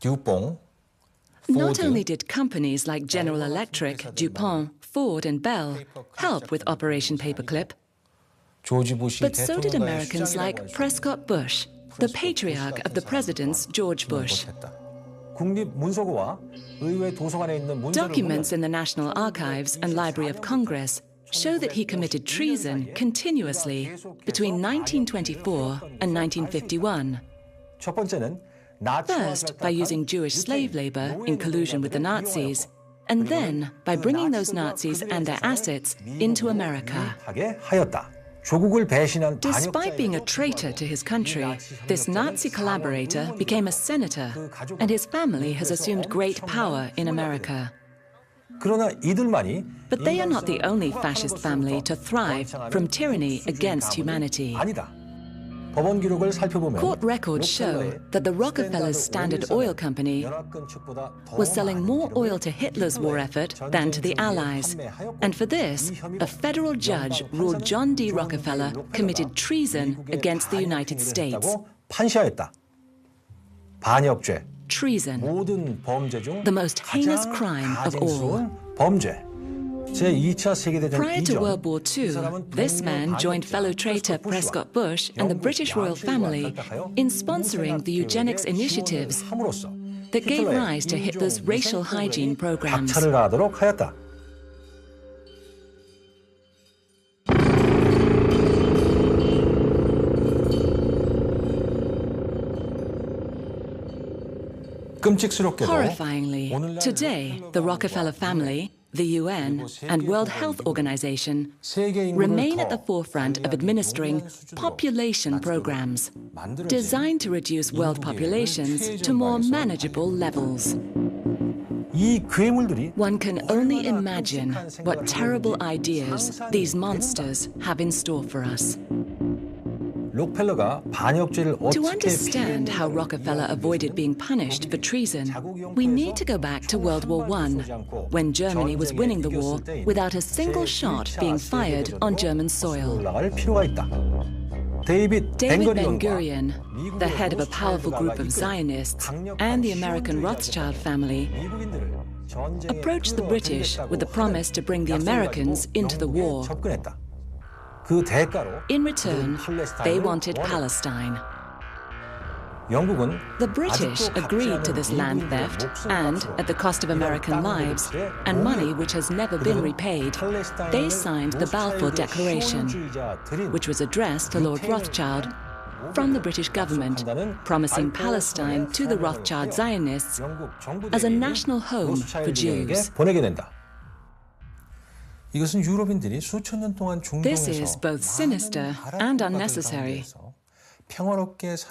DuPont, Not only did companies like General Electric, DuPont, Ford, and Bell help with Operation Paperclip, but so did Americans like Prescott Bush, the patriarch of the presidents George Bush. 국립문서고와 의회 도서관에 있는 문서를 Documents in the National Archives and Library of Congress show that he committed treason continuously between 1924 and 1951. 첫 번째는 First, by using Jewish slave labor in collusion with the Nazis, and then by bringing those Nazis and their assets into America. Despite being a traitor to his country, this Nazi collaborator became a senator, and his family has assumed great power in America. But they are not the only fascist family to thrive from tyranny against humanity. Court records show that the Rockefeller's Standard Oil Company was selling more oil to Hitler's war effort than to the Allies. And for this, a federal judge ruled John D. Rockefeller committed treason against the United States. Treason, the most heinous crime of all. Prior to World War II, this man joined fellow traitor Prescott Bush and the British royal family in sponsoring the eugenics initiatives that gave rise to Hitler's racial hygiene programs. Horrifyingly, today, the Rockefeller family, the UN, and World Health Organization remain at the forefront of administering population programs designed to reduce world populations to more manageable levels. One can only imagine what terrible ideas these monsters have in store for us. To understand how Rockefeller avoided being punished for treason, we need to go back to World War I, when Germany was winning the war without a single shot being fired on German soil. David Ben-Gurion, the head of a powerful group of Zionists and the American Rothschild family, approached the British with the promise to bring the Americans into the war. In return, they wanted Palestine. The British agreed to this land theft, and at the cost of American lives and money which has never been repaid, they signed the Balfour Declaration, which was addressed to Lord Rothschild from the British government, promising Palestine to the Rothschild Zionists as a national home for Jews. This is both sinister and unnecessary,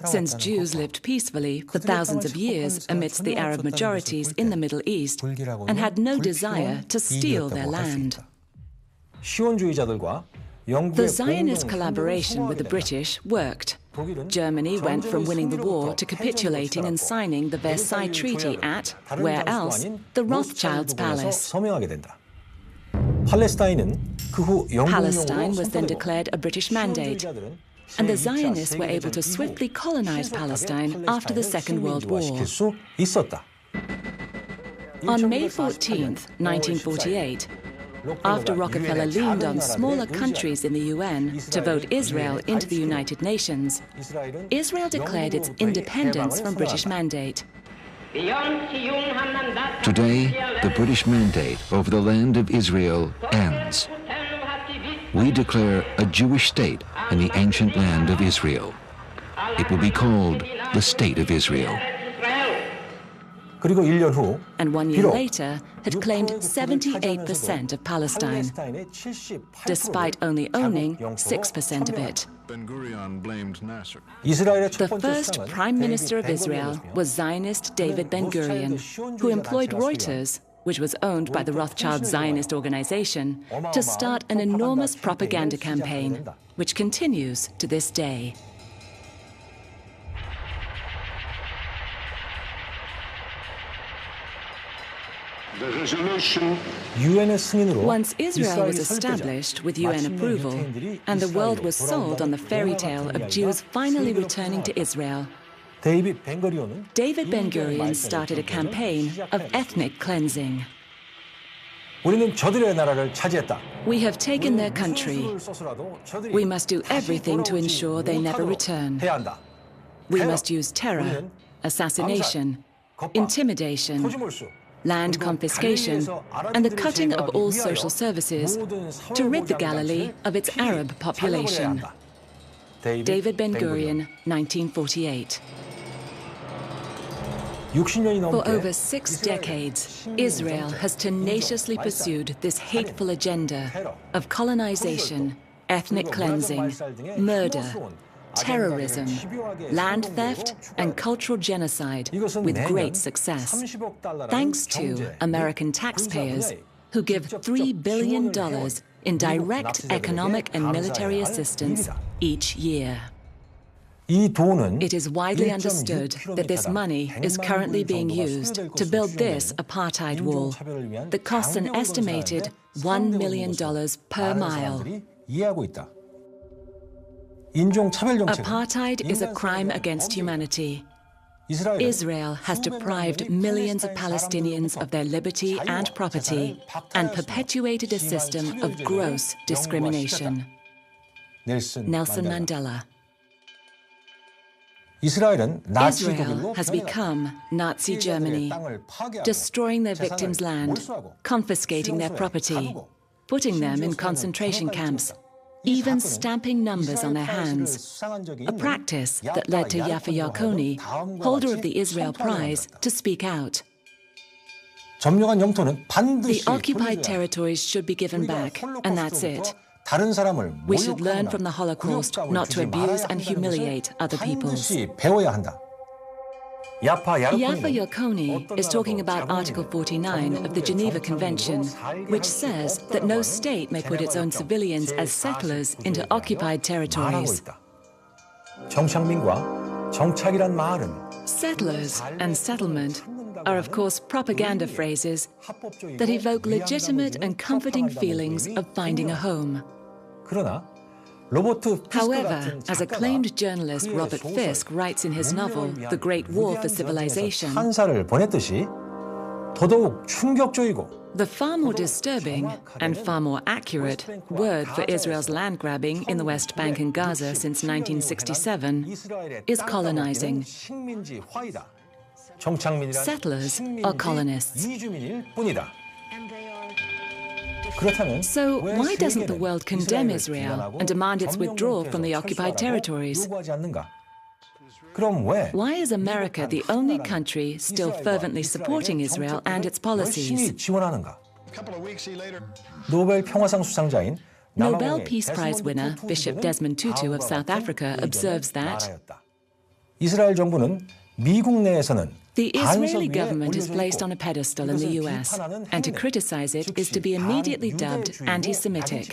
since Jews lived peacefully for thousands of years amidst the Arab majorities in the Middle East and had no desire to steal their land. The Zionist collaboration with the British worked. Germany went from winning the war to capitulating and signing the Versailles Treaty at, where else, the Rothschilds' palace. Palestine was then declared a British mandate, and the Zionists were able to swiftly colonize Palestine after the Second World War. On May 14, 1948, after Rockefeller leaned on smaller countries in the UN to vote Israel into the United Nations, Israel declared its independence from British mandate. Today, the British mandate over the land of Israel ends. We declare a Jewish state in the ancient land of Israel. It will be called the State of Israel. And 1 year later had claimed 78% of Palestine, despite only owning 6% of it. The first Prime Minister of Israel was Zionist David Ben-Gurion, who employed Reuters, which was owned by the Rothschild Zionist organization, to start an enormous propaganda campaign, which continues to this day. Once Israel was established with UN approval, and the world was sold on the fairy tale of Jews finally returning to Israel, David Ben-Gurion started a campaign of ethnic cleansing. We have taken their country. We must do everything to ensure they never return. We must use terror, assassination, intimidation, land confiscation, and the cutting of all social services to rid the Galilee of its Arab population. David Ben-Gurion, 1948. For over 6 decades, Israel has tenaciously pursued this hateful agenda of colonization, ethnic cleansing, murder, terrorism, land theft, and cultural genocide with great success, thanks to American taxpayers who give $3 billion in direct economic and military assistance each year. It is widely understood that this money is currently being used to build this apartheid wall that costs an estimated $1 million per mile. Apartheid is a crime against humanity. Israel has deprived millions of Palestinians of their liberty and property and perpetuated a system of gross discrimination. Nelson Mandela. Israel has become Nazi Germany, destroying their victims' land, confiscating their property, putting them in concentration camps, even stamping numbers on their hands, a practice that led to Yafa Yarkoni, holder of the Israel Prize, to speak out. The occupied territories should be given back, and that's it. We should learn from the Holocaust not to abuse and humiliate other peoples. Yafa Yarkoni is talking about Article 49 of the Geneva Convention, which says that no state may put its own civilians as settlers into occupied territories. Settlers and settlement are, of course, propaganda phrases that evoke legitimate and comforting feelings of finding a home. However, as acclaimed journalist Robert Fisk writes in his novel, The Great War for Civilization, the far more disturbing and far more accurate word for Israel's land grabbing in the West Bank and Gaza since 1967 is colonizing. Settlers are colonists. So why doesn't the world condemn Israel and demand its withdrawal from the occupied territories? Why is America the only country still fervently supporting Israel and its policies? Nobel Peace Prize winner Bishop Desmond Tutu of South Africa observes that the Israeli government is placed on a pedestal in the US, and to criticize it is to be immediately dubbed anti-Semitic.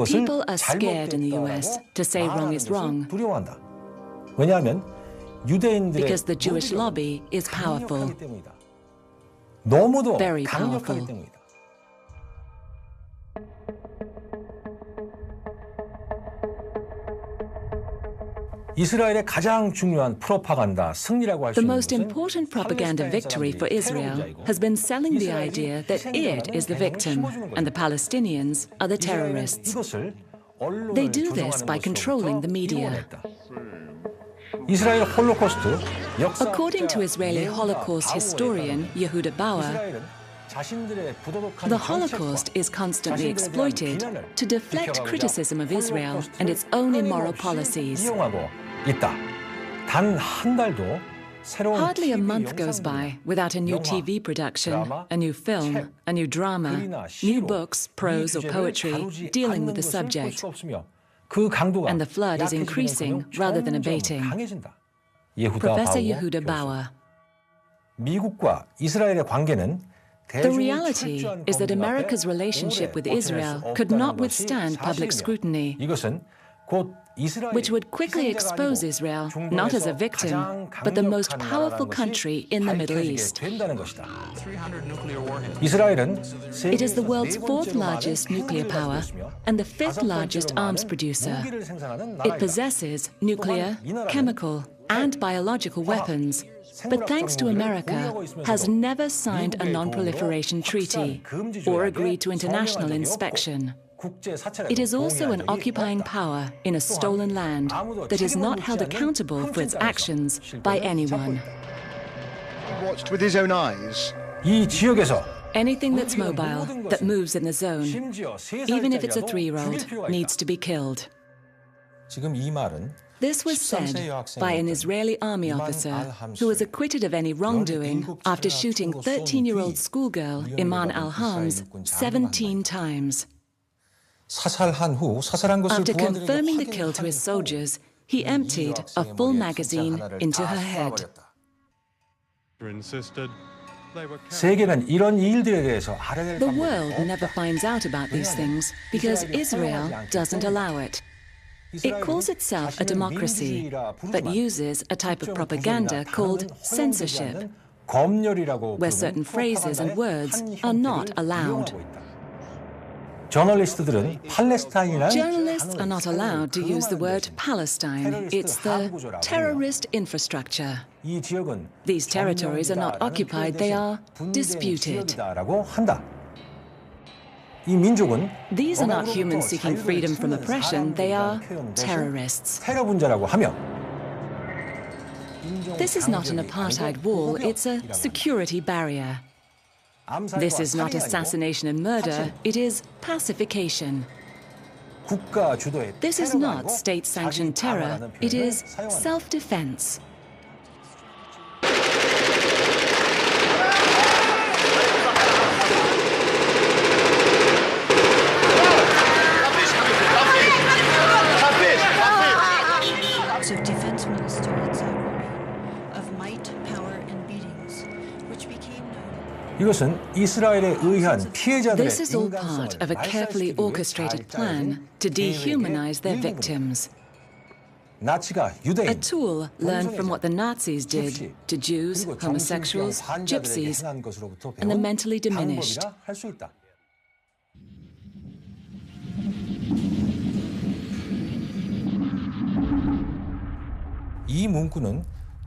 People are scared in the US to say wrong is wrong, because the Jewish lobby is powerful, very powerful. The most important propaganda victory for Israel has been selling the idea that it is the victim and the Palestinians are the terrorists. They do this by controlling the media. According to Israeli Holocaust historian Yehuda Bauer, the Holocaust is constantly exploited to deflect criticism of Israel and its own immoral policies. Hardly a month goes by without a new TV production, a new film, a new drama, new books, prose or poetry dealing with the subject. And the flood is increasing rather than abating. Professor Yehuda Bauer. The reality is that America's relationship with Israel could not withstand public scrutiny, which would quickly expose Israel not as a victim, but the most powerful country in the Middle East. It is the world's 4th largest nuclear power and the 5th largest arms producer. It possesses nuclear, chemical, and biological weapons, but thanks to America, has never signed a non-proliferation treaty or agreed to international inspection. It is also an occupying power in a stolen land that is not held accountable for its actions by anyone. watched with his own eyes. 이 지역에서 Anything that's mobile, that moves in the zone, even if it's a 3-year-old, needs to be killed. 지금 이 말은 This was said by an Israeli army officer who was acquitted of any wrongdoing after shooting 13-year-old schoolgirl Iman al-Hams 17 times. 사살한 후 사살한 것을 After 부하들에게 confirming the kill to his soldiers, he emptied a full magazine into her head. 세계는 이런 일들에 대해서 알아낼 The 방법이 world never finds out about these things because Israel doesn't allow it. It calls itself a democracy, but uses a type of propaganda called censorship, where certain phrases and words are not allowed. Journalists are not allowed to use the word Palestine. It's the terrorist infrastructure. These territories are not occupied, they are disputed. These are not humans seeking freedom from oppression, they are terrorists. This is not an apartheid wall, it's a security barrier. This is not assassination and murder, it is pacification. This is not state-sanctioned terror, it is self-defense. Of defense minister in Saudi of might, power, and beatings, which became known. 이것은 이스라엘에 의한 피해자들의 This is all part of a carefully orchestrated plan to dehumanize their victims. A tool learned from what the Nazis did to Jews, homosexuals, gypsies, and the mentally diminished.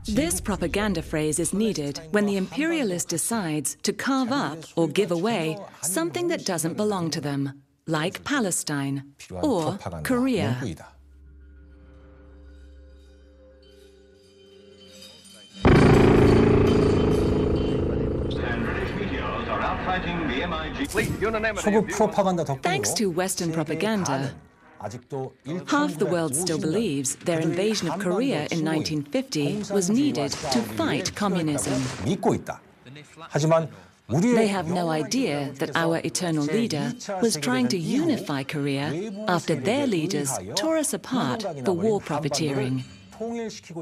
This propaganda phrase is needed when the imperialist decides to carve up or give away something that doesn't belong to them, like Palestine or Korea. Thanks to Western propaganda, half the world still believes their invasion of Korea in 1950 was needed to fight communism. They have no idea that our eternal leader was trying to unify Korea after their leaders tore us apart for war profiteering.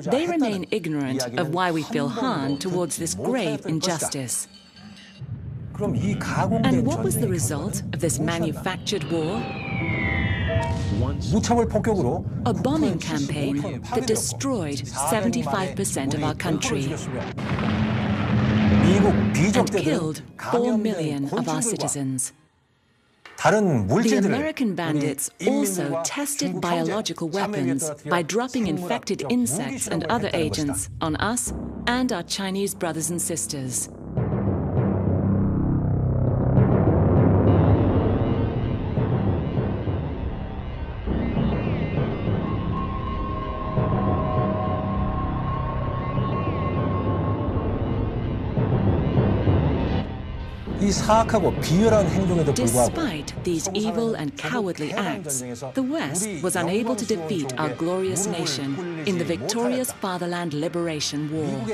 They remain ignorant of why we feel harm towards this grave injustice. And what was the result of this manufactured war? A bombing campaign that destroyed 75% of our country and killed 4 million of our citizens. The American bandits also tested biological weapons by dropping infected insects and other agents on us and our Chinese brothers and sisters. Despite these evil and cowardly acts, the West was unable to defeat our glorious nation in the victorious Fatherland Liberation War.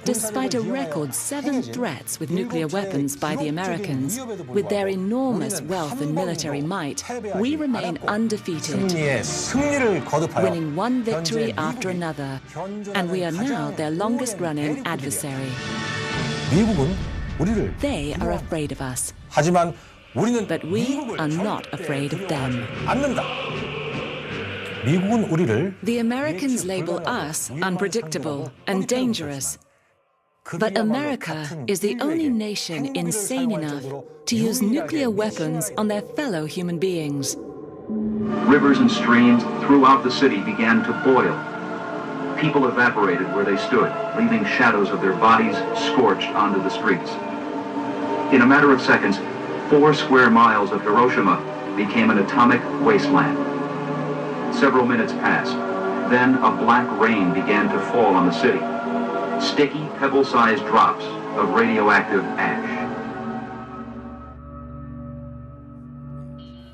Despite a record 7 threats with nuclear weapons by the Americans, with their enormous wealth and military might, we remain undefeated, winning one victory after another, and we are now their longest-running adversary. They are afraid of us, but we are not afraid of them. The Americans label us unpredictable and dangerous, but America is the only nation insane enough to use nuclear weapons on their fellow human beings. Rivers and streams throughout the city began to boil. People evaporated where they stood, leaving shadows of their bodies scorched onto the streets. In a matter of seconds, 4 square miles of Hiroshima became an atomic wasteland. Several minutes passed. Then a black rain began to fall on the city. sticky, pebble-sized drops of radioactive ash.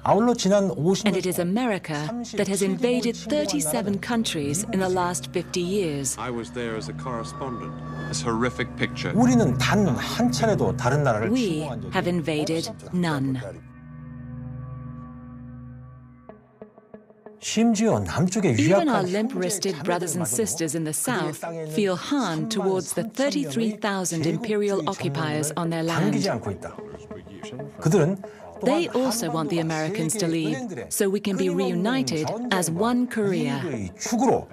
아울러 지난 50년 And it is America that has invaded 37 countries in the last 50 years. I was there as a correspondent. This horrific picture. 우리는 단 한 차례도 다른 나라를 We 침공한 적이 have invaded none. 심지어 남쪽의 Even our 유약한 limp-wristed brothers and sisters in the south feel harm towards the 33,000 imperial occupiers on their 당기지 land. 않고 있다. 그들은 They also want the Americans to leave so we can be reunited as one Korea. 축으로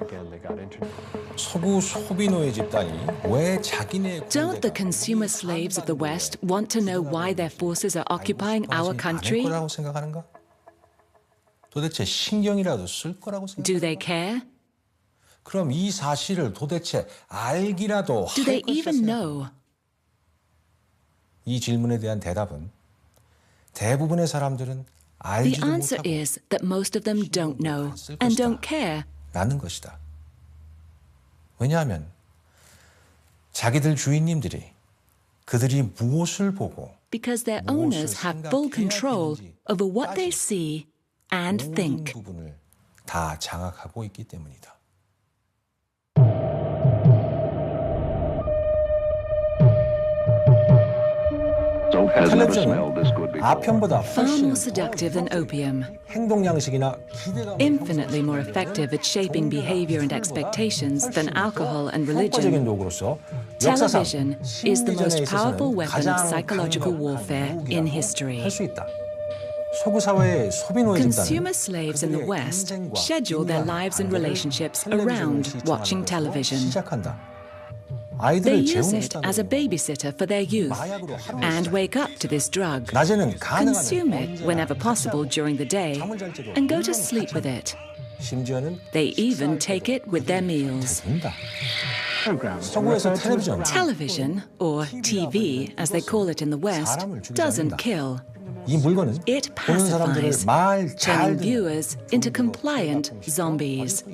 서구 소비노예 집단이 왜 자기네 Don't the consumer slaves of the West want to know why their forces are occupying our country? 거라고 생각하는가? 도대체 신경이라도 쓸 거라고 생각하는가? Do they care? 그럼 이 사실을 도대체 알기라도 Do 할 they even know? 이 질문에 대한 대답은 대부분의 사람들은 The 알지도 answer 못하고 is that most of them don't know and don't care. 라는 것이다. 왜냐하면 자기들 주인님들이 그들이 무엇을 보고 Because their owners have full control over what they see and think. 부분을 다 장악하고 있기 때문이다. 텔레비전은 아편보다 Far 훨씬 more seductive than opium, 행동 양식이나 기대감 infinitely more effective at shaping behavior and expectations than alcohol and 효과적인 religion. 도구로서 역사상 Television is the most 심리전에 powerful 있어서는 weapon of 가장 psychological 강력한 warfare in 무기라고 history. 할 수 있다. 서구 사회의 소비노예 Consumer 집단은 slaves in the West schedule their lives and relationships around watching television. 시작한다. They 아이들을 use it 재우는 as a babysitter for their youth and wake up to this drug, 낮에는 consume 가능하면 it whenever possible during the day, and go to sleep with it. 심지어는 They even take it with their meals. 서구에서 텔레비전 Television, or TV as they call it in the West, doesn't kill. 이 물건은 It 보는 사람들을 pacifies, 말 잘 turning viewers into compliant zombies.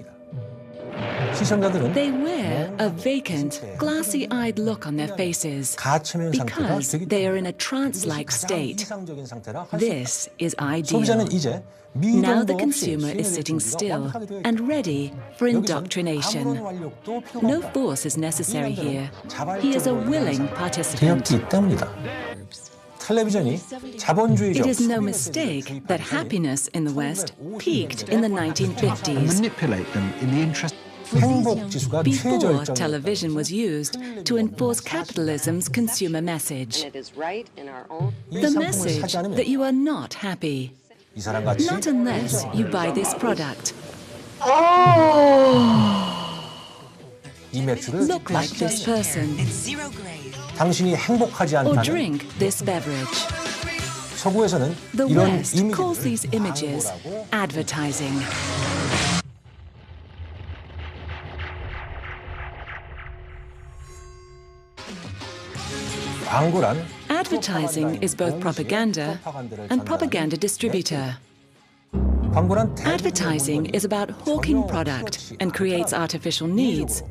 시청자들은 They wear a vacant, glassy-eyed look on their faces 가체면 상태가 because 되기 they are in a trance-like state. 이상적인 상태라 할 수 있다. This is ideal. 소비자는 이제 Now the 미동도 없이 consumer is 수행을 sitting 준비가 still 완벽하게 되어 있다. and ready for 여기선 indoctrination. 아무런 완력도 필요가 No 없다. force is necessary 이 here. 남자는 He is a 자발적으로 willing 일하는 participant. 되었기 때문이다. 텔레비전이 자본주의적 It is no 소비 mistake 메시지를 that 주입한 happiness in the West peaked in the 1950s. Manipulate them in the interest. 행복 지수가 Before 최저점이었다. television was used to enforce capitalism's consumer message. The message that you are not happy. 이 사람같이 Not unless you buy this product. 이 맥주를 Look like this person. 당신이 행복하지 Or 않다면 drink this beverage. 서구에서는 The 이런 West calls 이미지를 these images 광고라고 advertising. 광고란 Advertising is both propaganda and propaganda distributor. 광고란 Advertising is about hawking product and creates artificial needs,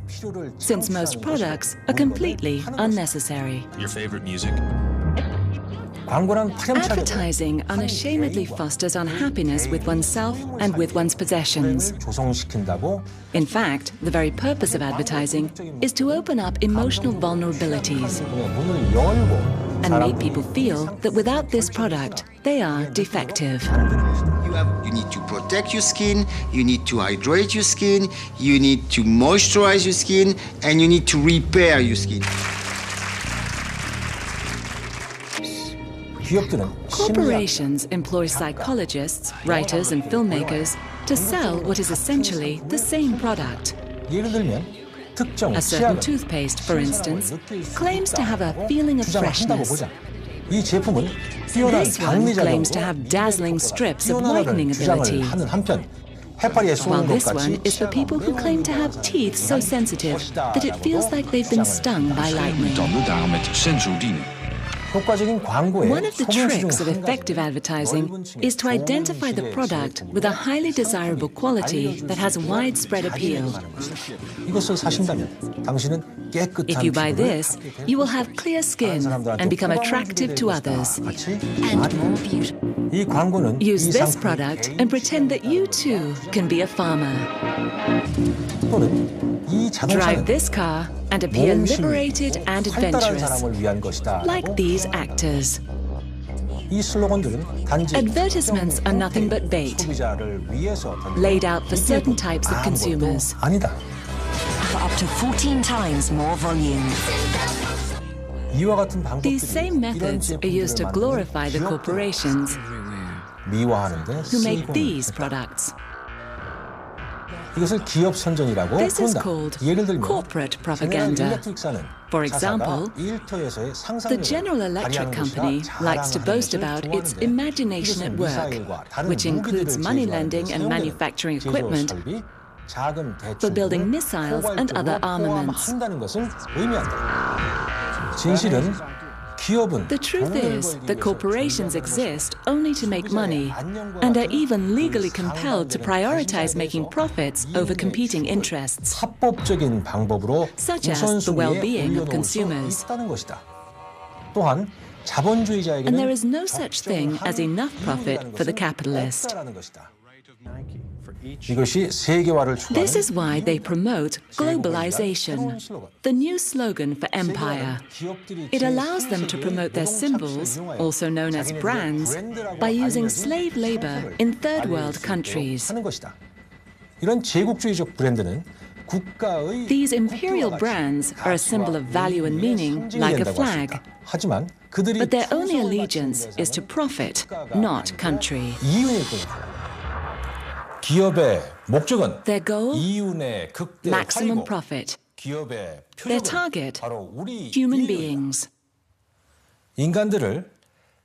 since most products are completely unnecessary. Your favorite music? 광고란 파렴치하게 Advertising unashamedly fosters unhappiness with oneself and with one's possessions. 조성시킨다고 In fact, the very purpose of advertising is to open up emotional vulnerabilities 문을 열고 and make people feel that without this product, they are defective. You need to protect your skin, you need to hydrate your skin, you need to moisturize your skin, and you need to repair your skin. 기업들은 Corporations employ psychologists, writers, and filmmakers to sell what is essentially the same product. 예를 들면 특정 A certain 치약은 toothpaste, for instance, claims to have a feeling of 주장한다고 freshness. 보자. 이 제품은 뛰어난 This one claims to 방미작용으로 have dazzling strips of 뛰어난 whitening 주장을 ability, 하는 한편 해파리에 while 쏘는 것 this one 같이 is for people who claim to have teeth so sensitive that it feels like they've been stung by lightning. 효과적인 광고의 One of the 소개수 중 tricks of 한 effective 가지는 advertising is to identify the product with a highly desirable quality that has widespread appeal. 이것을 사신다면 당신은 깨끗한 If you buy 피부를 this, 갖게 you will have clear skin and become attractive to others. And more beautiful. 이 광고는 Use 이 this 상품을 product and pretend that you too can be a farmer. 또는 이 Drive 자동차는 this car and appear 모험심이 liberated and 활달한 adventurous, 사람을 위한 것이다. like these actors. 이 슬로건들은 단지 Advertisements are nothing but bait, 소비자를 위해서 laid out for certain types of consumers. 아니다. For up to 14 times more volume. 이와 같은 방법들이 These same methods are used to glorify the corporations 미화하는데 who make 쓰이고 these 있다. products. 이것을 기업 선전이라고 This is 부른다. called 예를 들면 corporate 제너럴 propaganda. 일렉트릭사는 For 자사가 example, 일터에서의 The 상상력을 General Electric Company likes to boast about its imagination at work, which includes money lending and manufacturing equipment for building missiles and other armaments. 한다는 것을 의미한다. 진실은 기업은 The truth is that corporations exist only to make money and are even legally compelled to prioritize making profits over competing interests, 합법적인 방법으로 such as the well-being of consumers. 있다는 것이다. 또한 자본주의자에게는 And there is no such thing as enough profit for the capitalist. 없다라는 것이다. 이것이 세계화를 This 추구하는 is why they promote globalization, the new slogan for empire. It allows them to promote their symbols, also known as brands, by using slave labor in third world countries. 하는 것이다. 이런 제국주의적 브랜드는 국가의 These imperial brands are a symbol of value and meaning, like a flag. 하지만 그들이 But their only allegiance is to profit, not country. 이윤일 뿐이다. 기업의 목적은 Their goal? 이윤의 극대 Maximum 활용. profit. 기업의 Their 표적은 target? 바로 우리 Human 인류이다. beings. 인간들을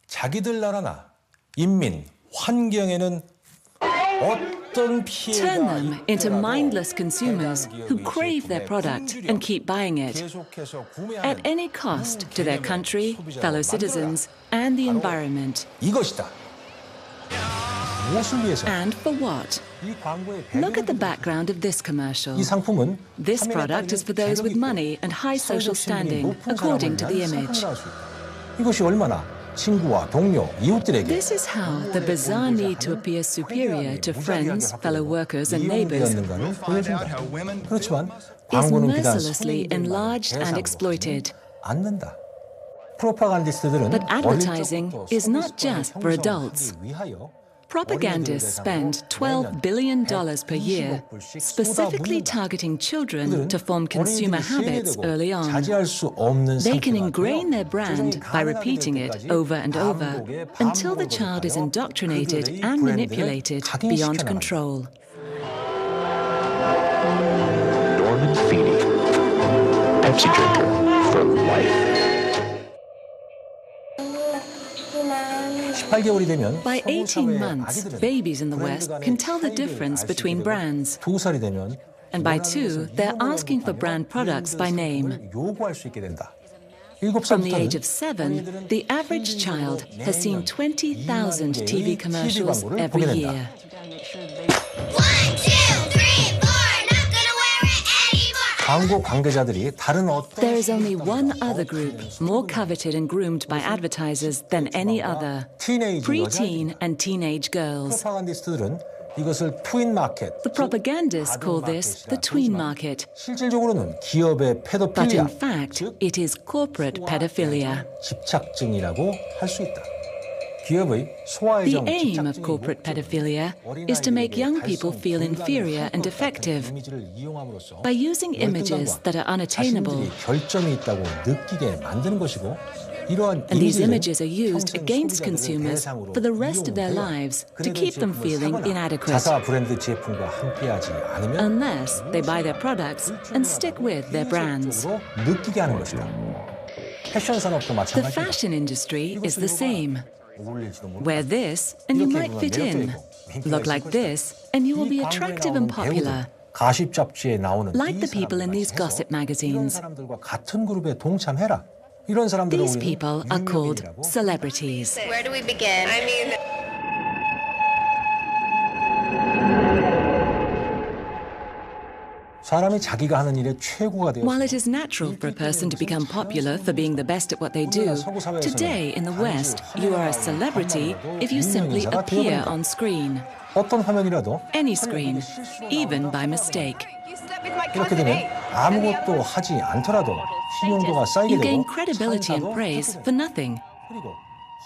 자기들 나라나 인민, 환경에는 어떤 피해가 Turn them into 있더라도 mindless consumers who crave their product and keep buying it 계속해서 at 구매하는 any cost to their country, fellow citizens, and the environment. 이것이다. 무엇을 위해서? And for what? 이 광고의 Look at the background of this commercial. 이 상품은 This product is for those with money and high social standing, according to the image. 이것이 얼마나 친구와 동료, 이웃들에게 This is how the bizarre need to appear superior to friends, fellow workers, and neighbors 이용되었는가를 보여준다. 그렇지만 is 광고는 비단 mercilessly enlarged and exploited. 않는다. 프로파간디스트들은 But advertising is not just for adults. 위하여 Propagandists spend $12 billion per year specifically targeting children to form consumer habits early on. 자제할 수 없는 They can 상태가 ingrain their 되어 brand by repeating it over and over until the child is indoctrinated and manipulated beyond control. Norman Feeney, Pepsi drinker for life. 18개월이 되면 By 18 months, babies in the West can tell the difference between brands. 2살이 되면 And by 2, they're asking for brand products by name. 요구할 수 있게 된다. From the age of 7부터는 7, the average child has seen 20,000 TV commercials every year. 광고 관계자들이 다른 어떤 There is only one other group more coveted and groomed by advertisers than any other: preteen and teenage girls. 프로파간디스트들은 이것을 트윈 마켓. The propagandists call this the tween market. 실질적으로는 기업의 But 페도필리아, in fact, it is corporate pedophilia. 집착증이라고 할 수 있다. 기업의 The 소아의정 aim of corporate pedophilia is to make young people feel inferior and defective 이미지를 이용함으로써 by using images that are unattainable. 자신들이 결점이 있다고 느끼게 만드는 것이고 이러한 And these 이미지를 images are used 평생 against 소비자들의 consumers 대상으로 for the rest of their 이용되어 lives to 그들의 keep them 제품을 feeling 사거나 inadequate. 자사 브랜드 제품과 함께하지 않으면 Unless they buy their products and stick with their brands. 이색적으로 느끼게 하는 것이다. 패션 산업도 The 마찬가지다. fashion industry is the same. 어울릴지도 모르겠다. Wear this and you might fit in. Look like this and you will be attractive and popular, 가십 잡지에 나오는 like 이 the people in these 사람들과 gossip 해서 이런 magazines. 사람들과 같은 그룹에 동참해라. 이런 사람들을 These 우리는 people are called 유명인이라고 celebrities. Where do we begin? I mean... 사람이 자기가 하는 일의 최고가 되어 While it is natural for a person to become popular for being the best at what they do, today in the West, you are a celebrity if you simply appear on screen. 어떤 화면이라도 Any screen, even by mistake. 이렇게 되면 아무것도 하지 않더라도 신용도가 쌓이게 You gain 되고 credibility and praise for nothing. 그리고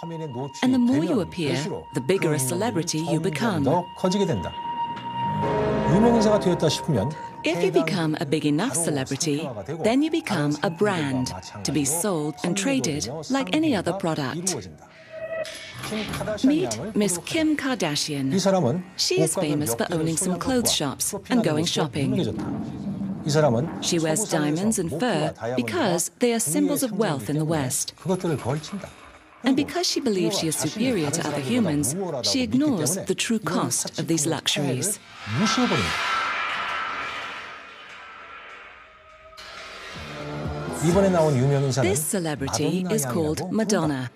화면에 And the more you 노출되면 appear, 될수록 the bigger a 그 celebrity you 점점 become. 더 커지게 된다. 유명인사가 되었다 싶으면 If you become a big enough celebrity, then you become a brand to be sold and traded like any other product. Meet Miss Kim Kardashian. 이 사람은 She is famous for owning some clothes shops and going shopping. 이 사람은 She wears diamonds and fur because they are symbols of wealth in the West. 그것들을 걸친다. And because she believes she is superior to other humans, she ignores the true cost of these luxuries. 무시해버린다. 이번에 나온 유명인사는 This celebrity is called Madonna.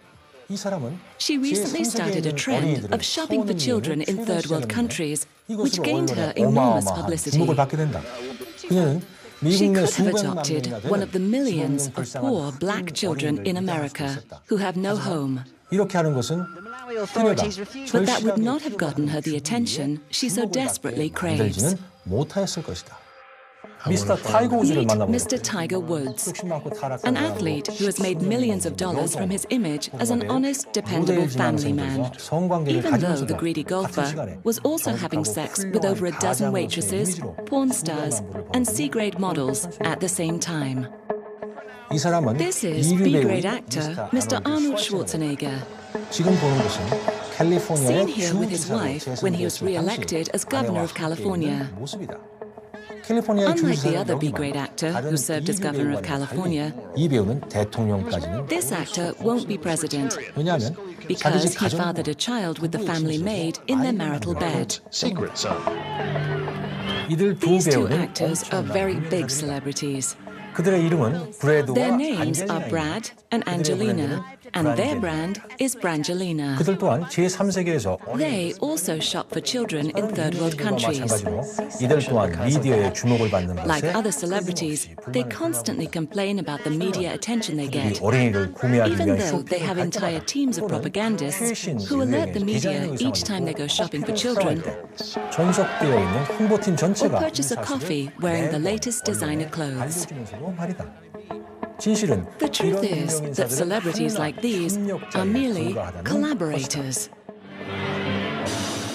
이 사람은 She recently started a trend of shopping for children in third world countries, which gained her enormous publicity. 주목을 받게 된다. 그녀는 She 미국 내 could have 수백만 adopted 명이나 one of the 되는 millions of 불쌍한 poor black children in America who have no home. 이렇게 하는 것은 그녀가 But that would not have gotten her the attention she so desperately craves. 만들지는 못하였을 것이다. 미스터 타이거 우즈를 Meet 만나보고 Mr. Tiger Woods, 욕심 많고 타락한 an athlete who has made millions of dollars from his image as an honest, dependable family man. Even though the greedy golfer was also having sex with over a dozen waitresses, porn stars, and C-grade models at the same time. 이 사람은 This is B-grade actor Mr. Arnold Schwarzenegger. 지금 보는 것은 캘리포니아의 Seen here with his wife when he was re-elected as governor of California. Unlike the other B-grade actor who served as governor of California, 이 배우는 대통령까지는 this actor won't be president 왜냐하면 because 자기 집 he 가정 fathered a child with the family maid in their marital bed. 이들 두 These two 배우는 actors are very big celebrities. 그들의 이름은 브래드와 Their names are 안젤리나입니다. Brad and Angelina, and their brand is Brangelina. 그들 또한 제3세계에서 They also shop for children in third world countries. 마찬가지로 이들 또한 미디어의 주목을 받는 Like 것에 other celebrities, they constantly complain about the media attention they get, 어린이를 구매하기 even 위한 though they have entire teams of propagandists who alert the media each time they go shopping for children, 전속되어 있는 홍보팀 or 전체가 purchase a coffee wearing the latest designer clothes. 말이다. 진실은 The truth 이런 is that 유명인사들은 celebrities like these are merely collaborators.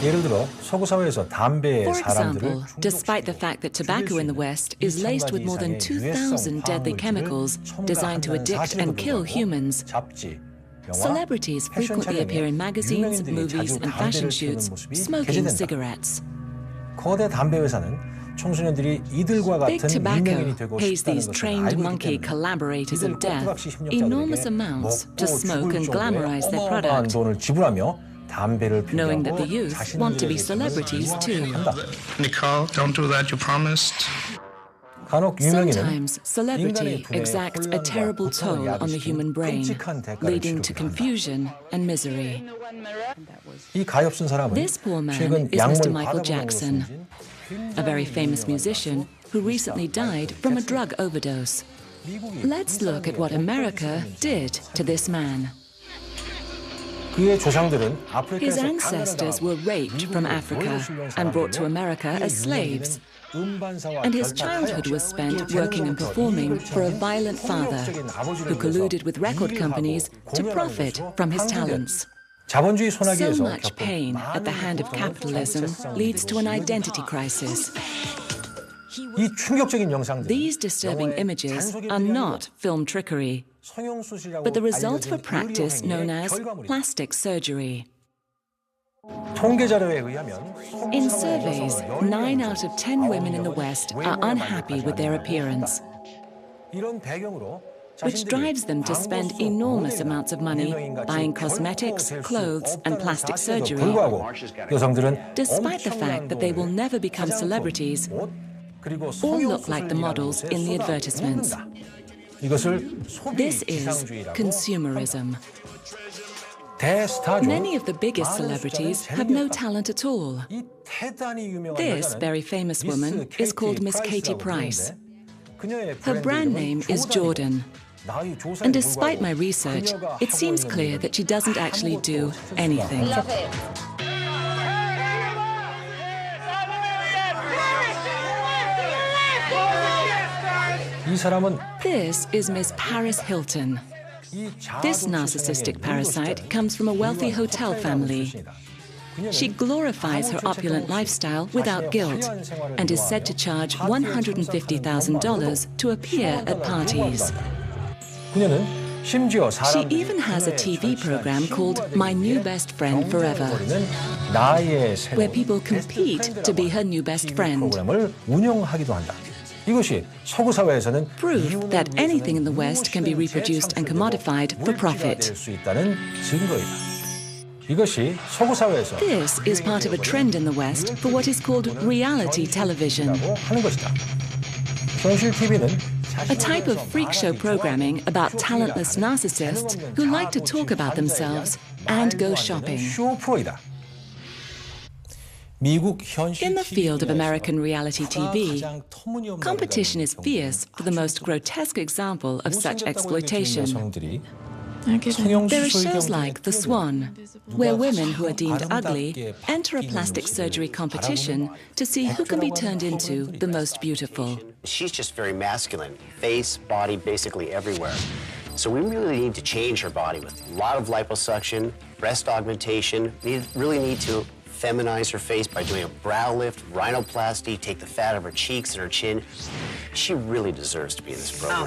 예를 들어 서구 사회에서 담배에 For 사람들을 example, despite the fact that tobacco in the West is laced with more than 2,000 deadly chemicals designed to addict and kill humans, 잡지, 영화, celebrities frequently appear in magazines, movies, and fashion shoots smoking cigarettes. 거대 담배 회사는 청소년들이 이들과 Big 같은 Tobacco 유명인이 되고 pays 싶다는 these 것을 trained 알고 monkey 있기 때문에 collaborators 이들 of death 꼭두각시 enormous 협력자들에게 amounts to 먹고 smoke 죽을 and 정도의 glamorize their 어마어마한 product, 돈을 지불하며 담배를 knowing that the 피우고 youth want to be celebrities too. Nicole, don't do that, you promised. 간혹 유명인은 Sometimes celebrity exacts a terrible toll on the human brain, leading to confusion and misery. 이 가엾은 사람은 This poor man 최근 is Mr. 약물 Michael 과다분양으로 Jackson, 숨진 a very famous musician who recently died from a drug overdose. Let's look at what America did to this man. 그의 조상들은 His 아프리카에서 ancestors were raped from Africa and brought to America as slaves, and his childhood was spent working and performing for a violent father who colluded with record companies to profit from his talents. 자본주의 So 소나기에서 much pain at the hand of capitalism leads to an identity crisis. 이 충격적인 영상들 These disturbing images are not film trickery, but the result of a practice known as plastic surgery. 통계 자료에 의하면 In surveys, 9 out of 10 women in the West are unhappy with their appearance, 이런 배경으로 which drives them to spend enormous amounts of money buying cosmetics, clothes, and plastic surgery, 불구하고 여성들은 despite the fact that they will never become celebrities 그리고 or look like the models in the advertisements. 이것을 소비 This is 지상주의라고 consumerism. 대스타죠. Many of the biggest celebrities have no talent at all. 대단히 유명한 This 여자는 very famous woman 미스 is called Miss Katie Price. Her brand name is Jordan. And despite my research, it seems clear that she doesn't actually do anything. Love it. 이 사람은 This is Miss Paris Hilton. This narcissistic parasite comes from a wealthy hotel family. She glorifies her opulent lifestyle without guilt and is said to charge $150,000 to appear at parties. 그녀는 심지어 She even has a TV program called My New Best Friend Forever, 나의 where people compete to be her new best friend. 프로그램을 운영하기도 한다. 이것이 서구 사회에서는 Proof that anything in the West can be reproduced and commodified for profit. 될 수 있다는 증거이다. 이것이 서구 사회에서 This is part of a trend in the West for what is called reality television, 하는 것이다. 현실 TV는 a type of freak show programming about talentless narcissists who like to talk about themselves and go shopping. 쇼 프로이다. 미국 현실 In the field of American reality TV, competition is fierce for the most grotesque example of such exploitation. There are shows like The Swan, where women who are deemed ugly enter a plastic surgery competition to see who can be turned into the most beautiful. She's just very masculine, face, body, basically everywhere. So we really need to change her body with a lot of liposuction, breast augmentation. We really need to feminize her face by doing a brow lift, rhinoplasty, take the fat of her cheeks and her chin. She really deserves to be in this program.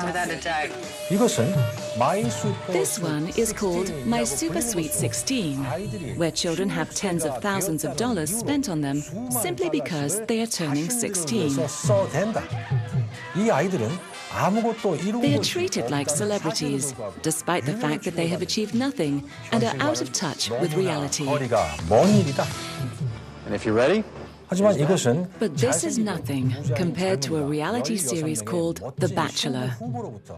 Without a doubt. 이것은 My Super This one is called My Super Sweet 16, where children have tens of thousands of dollars spent on them simply because they are turning 16. 이 아이들은 아무것도 They are treated like celebrities, despite the fact that they have achieved nothing and are out of touch with reality. 거리가 먼 일이다. And if you're ready, 하지만 이것은 But this is nothing compared to a reality series called The Bachelor,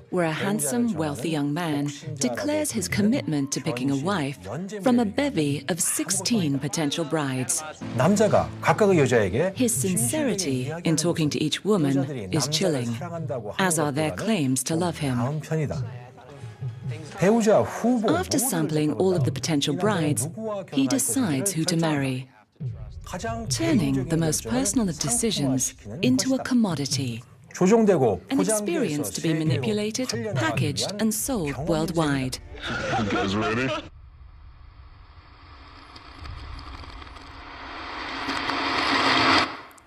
where a handsome, wealthy young man declares his commitment to picking a wife from a bevy of 16 potential brides. 남자가 각각의 여자에게 His sincerity in talking to each woman is chilling, as are their claims to love him. 배우자 후보 After sampling all of the potential brides, he decides who to marry, turning the most personal of decisions into a commodity, 조종되고 an experience to be manipulated, packaged, and sold worldwide. You guys ready?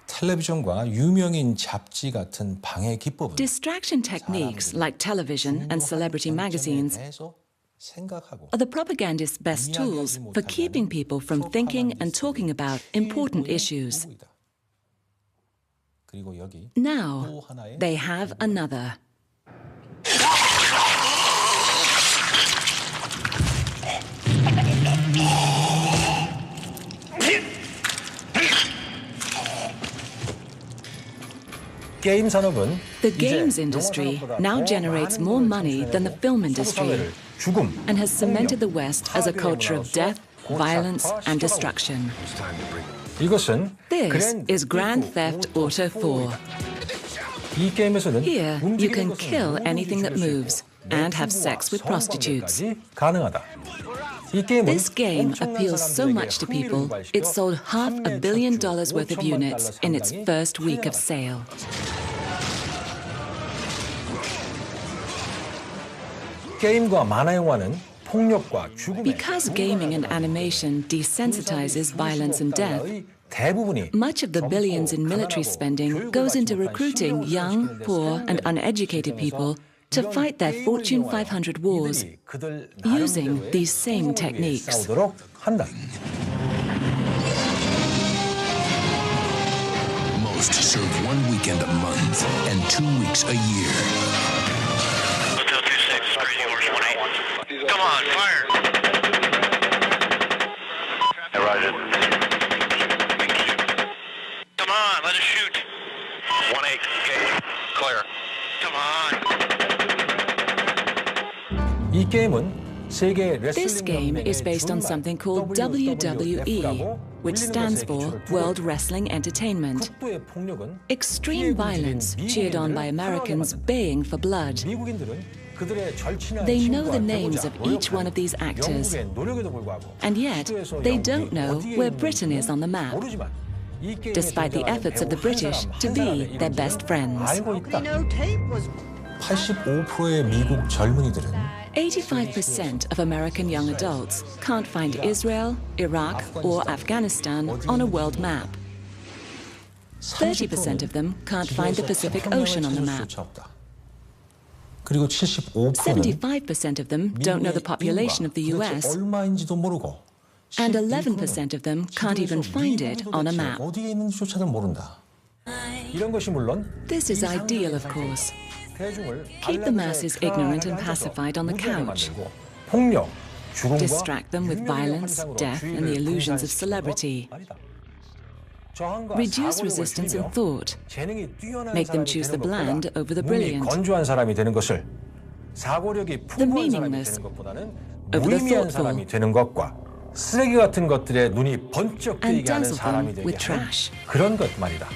텔레비전과 유명인 잡지 같은 방해 기법은 Distraction techniques like television and celebrity magazines are the propagandist's best tools for keeping people from thinking and talking about important issues. Now, they have another. 게임 산업은 The games industry now generates more money than the film industry and has cemented the West as a culture of death, violence, and destruction. 이것은 This is Grand Theft Auto 4. 이 게임에서는 Here, you can kill anything that moves and have sex with prostitutes. 가능하다. 이 게임은 This game appeals so much to people, it sold $500 million worth of units in its first week of sale. 게임과 만화 영화는 폭력과 죽음의 Because gaming and animation desensitizes violence and death, 대부분이 much of the billions in military spending goes into recruiting young, poor, and uneducated people to fight their Fortune 500 wars using these same techniques. 싸우도록 한다. Most serve 1 weekend a month and 2 weeks a year. Hotel 26, crazy horse 18. Come on, fire! Hey, Roger. Come on, let us shoot. 1-8, okay, clear. Come on. 이 게임은 This game is based on something called WWE, which stands for World Wrestling Entertainment. Extreme violence cheered on by Americans baying for blood. They know the names of each one of these actors, and yet they don't know where Britain is on the map, despite the efforts of the British to be their best friends. 85%의 미국 젊은이들은 85% of American young adults can't find Israel, Iraq, or Afghanistan on a world map. 30% of them can't find the Pacific Ocean on the map. 그리고 75%는 75% of them don't know the population of the US, 얼마인지도 모르고 and 11% of them can't even find it on a map. 어디에 있는지조차도 모른다. 이런 것이 물론 This is ideal, of course. Keep the masses ignorant and pacified on the couch. 폭력, 죽음과 Distract them with violence, death, and the illusions of celebrity. Reduce resistance and thought. Make them choose the bland over the brilliant. 건조한 사람이 되는 것을 사고력이 풍부한 사람이 되는 것보다는 무의미한 사람이 되는 것과 쓰레기 같은 것들에 눈이 번쩍 뜨이게 하는 사람이 되게 하는 그런 것 말이다.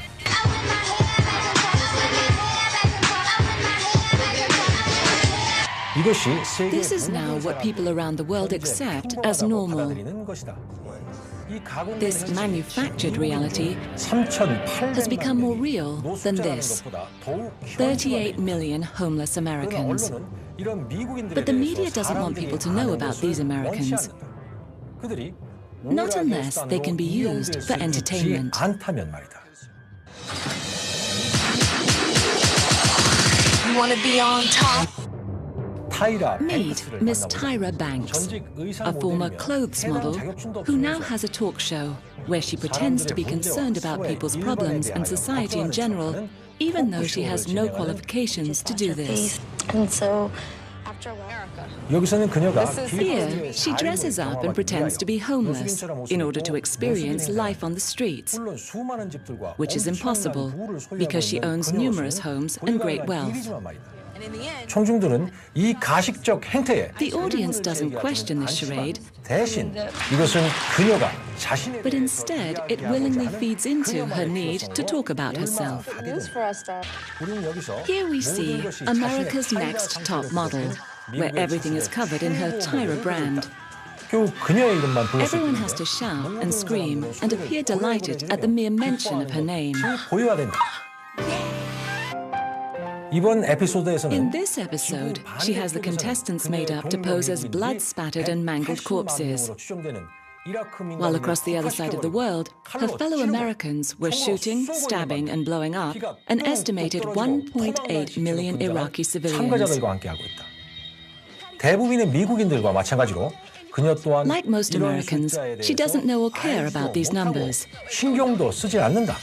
This is now what people around the world accept as normal. This manufactured reality has become more real than this. 38 million homeless Americans. But the media doesn't want people to know about these Americans. Not unless they can be used for entertainment. You want to be on top? Meet Miss Tyra Banks, a former clothes model who now has a talk show where she pretends to be concerned about people's problems and society in general, even though she has no qualifications to do this. And so, Here, she dresses up and pretends to be homeless in order to experience life on the streets, which is impossible because she owns numerous homes and great wealth. 청중들은 이 가식적 행태에 The audience doesn't question this charade, 대신 이것은 그녀가 자신의 but instead it willingly feeds into her need to talk about herself. Here we see America's Next Top Model, where everything is covered in her Tyra brand. 겨우 그녀의 이름만 Everyone has to shout and scream and appear delighted at the mere mention of her name. 보여야 된다. 이번 에피소드에서는 In this episode, she has the contestants made up to pose as blood-spattered and mangled corpses, while across the other side of the world, her fellow Americans were shooting, stabbing, and blowing up an estimated 1.8 million Iraqi civilians. 참가자들과 함께하고 있다. 대부분의 미국인들과 마찬가지로 그녀 또한 Like most Americans, she doesn't know or care about these numbers. 신경도 쓰지 않는다.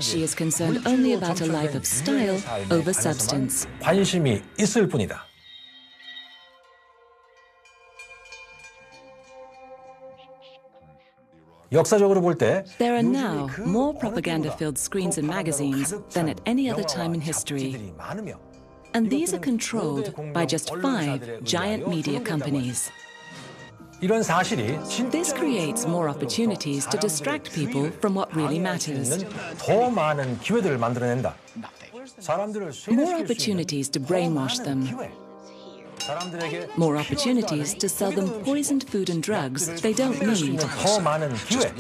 She is concerned only about a life of style over substance. 관심이 있을 뿐이다. 역사적으로 볼 때 There are now more propaganda-filled screens and magazines than at any other time in history. And these are controlled by just 5 giant media companies. 이런 사실이 This creates more opportunities to distract people from what really matters. 더 많은 기회들을 만들어낸다. More opportunities to brainwash them. More opportunities to sell them poisoned food and drugs they don't need. 더 많은 기회.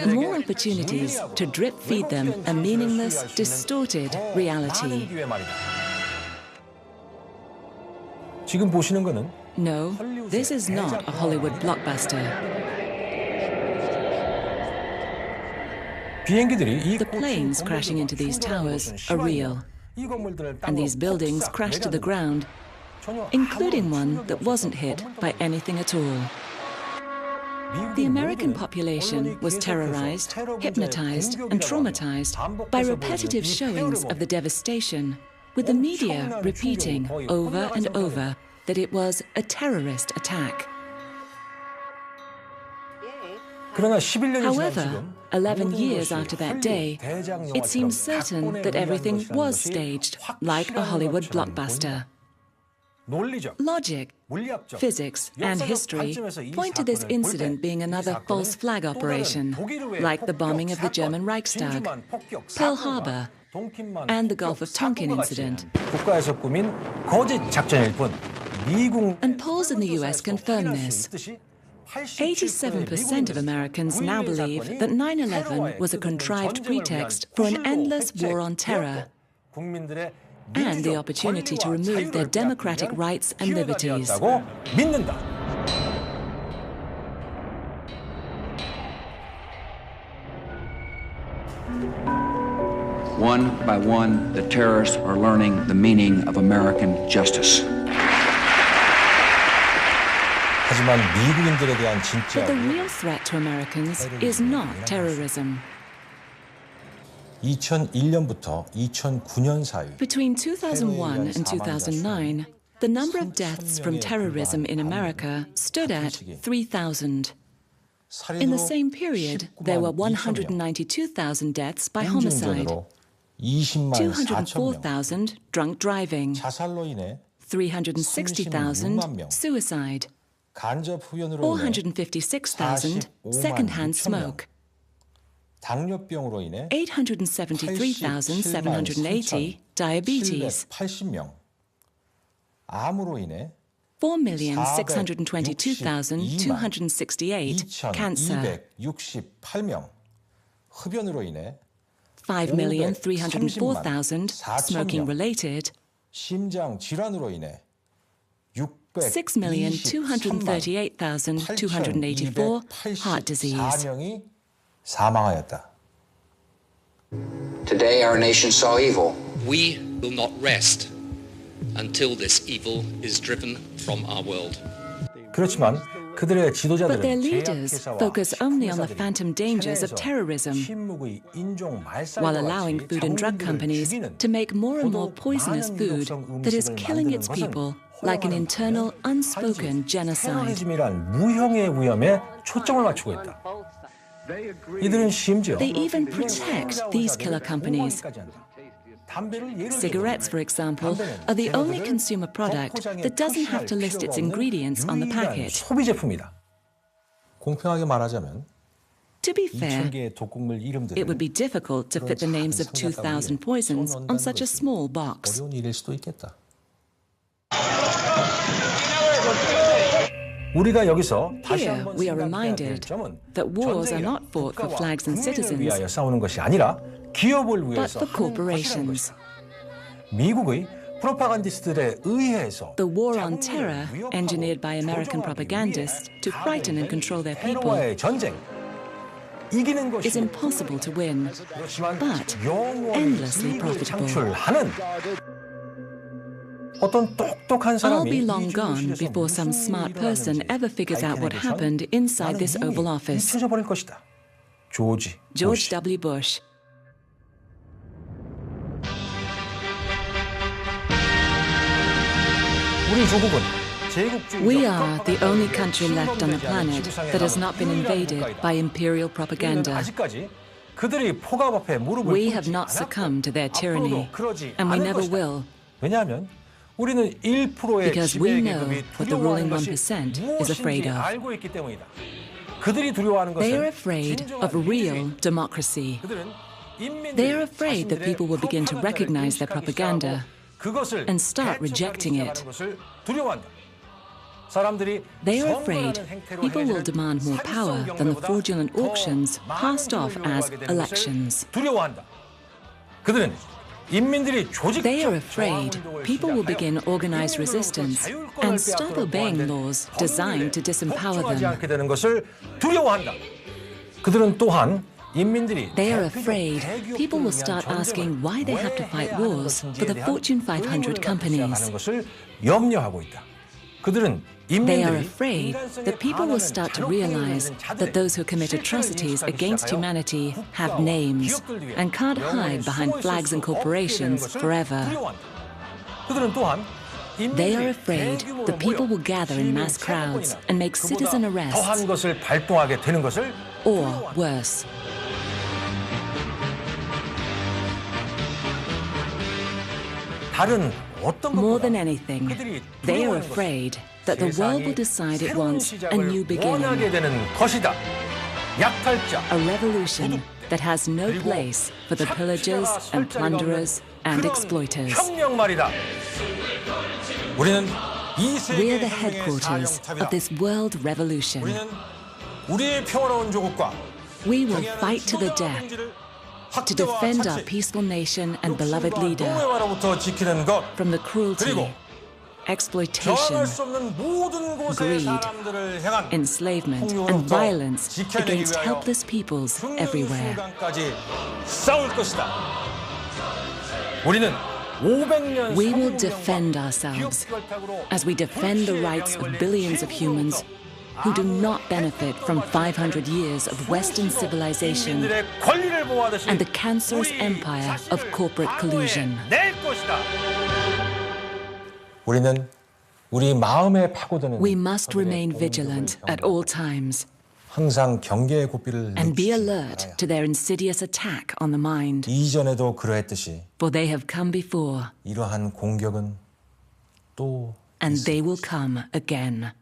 More opportunities to drip-feed them a meaningless, distorted reality. 지금 보시는 거는 No, this is not a Hollywood blockbuster. The planes crashing into these towers are real, and these buildings crashed to the ground, including one that wasn't hit by anything at all. The American population was terrorized, hypnotized, and traumatized by repetitive showings of the devastation, with the media repeating over and over that it was a terrorist attack. However, 11 years after that day, it seems certain that everything was staged like a Hollywood blockbuster. Logic, physics, and history point to this incident being another false flag operation, like the bombing of the German Reichstag, Pearl Harbor, and the Gulf of Tonkin incident. And polls in the US confirm this. 87% of Americans now believe that 9/11 was a contrived pretext for an endless war on terror and the opportunity to remove their democratic rights and liberties. One by one, the terrorists are learning the meaning of American justice. But the real threat to Americans is not terrorism. 2001부터 2009년 사이 Between 2001 and 2009, the number of deaths from terrorism in America stood at 3,000. In the same period, there were 192,000 deaths by homicide, 204,000 drunk driving, 360,000 suicide, 456,000 secondhand smoke, 873,780 diabetes, 4,622,268 cancer, 5,304,000 smoking related, 6,238,284 heart disease. Today our nation saw evil. We will not rest until this evil is driven from our world. 그렇지만 그들의 But their 지도자들은 leaders focus only on the phantom dangers of terrorism, while allowing food and drug companies to make more and more poisonous food that is killing its people like an internal, unspoken genocide. 무형의 위험에 초점을 맞추고 있다. 이들은 심지어 They even protect these killer companies. Cigarettes, for example, are the only consumer product that doesn't have to list its ingredients on the packet. 소비 제품이다. 공평하게 말하자면 To be fair, 2,000개의 독극물 이름들을 it would be difficult to fit the names of 2,000 poisons on such a small box. 어려운 일일 수도 있겠다. 우리가 여기서 다시 Here 한번 we are 생각해야 될 reminded 점은 that wars are not fought for flags and 국민을 citizens, 위하여 싸우는 것이 아니라 기업을 but 위해서 for corporations. 미국의 프로파간디스트들에 의해서 The war on terror, engineered by American propagandists to frighten and control their people, 테러와의 전쟁 이기는 것이 is impossible to win, but endlessly profitable. 창출하는 어떤 똑똑한 I'll be 사람이 long gone before some smart person ever figures out what happened inside this Oval Office. 잊혀져 버릴 것이다. George W. Bush. 우리 조국은 We are the only country left on the planet that has not been invaded by imperial propaganda. 아직까지 그들의 포갑 앞에 무릎을 We have not succumbed to their tyranny, and we never will. 왜냐하면 우리는 1%의 Because we 지배 know 계급이 what the ruling 두려워하는 것이 1% is afraid 무엇인지 of. 알고 있기 때문이다. 그들이 두려워하는 They are 것은 afraid of real democracy. 그들은 They are afraid that people will begin to recognize their propaganda 그것을 and start rejecting it. 시작하는 것을 두려워한다. 사람들이 They are afraid 선거라는 행태로 people will 해결 demand more power than the fraudulent auctions passed off as elections. 두려워한다. 그들은 인민들이 조직적 They are afraid people will begin organized resistance and stop obeying laws designed to disempower 복종하지 them. 않게 되는 것을 두려워한다. 그들은 또한 인민들이 They are afraid people will start asking why they have to fight wars for the Fortune 500 companies. 하는 것을 염려하고 있다. 그들은 They are 인민들이 afraid that people will start to realize that those who commit atrocities against humanity have names and can't hide behind flags and corporations forever. 그들은 또한 They are afraid that people will gather in mass crowds and make citizen arrests, 더한 것을 발동하게 되는 것을 or worse. 다른 More than anything, they are afraid that the world will decide it wants a new beginning. A revolution that has no place for the pillagers and plunderers and exploiters. We are the headquarters of this world revolution. We will fight to the death to defend our peaceful nation and beloved leader from the cruelty, exploitation, greed, enslavement, and violence against helpless peoples everywhere. We will defend ourselves as we defend the rights of billions of humans who do not benefit from 500 years of Western civilization and the cancerous empire of corporate collusion. We must remain vigilant at all times and be alert to their insidious attack on the mind. For they have come before, and they will come again.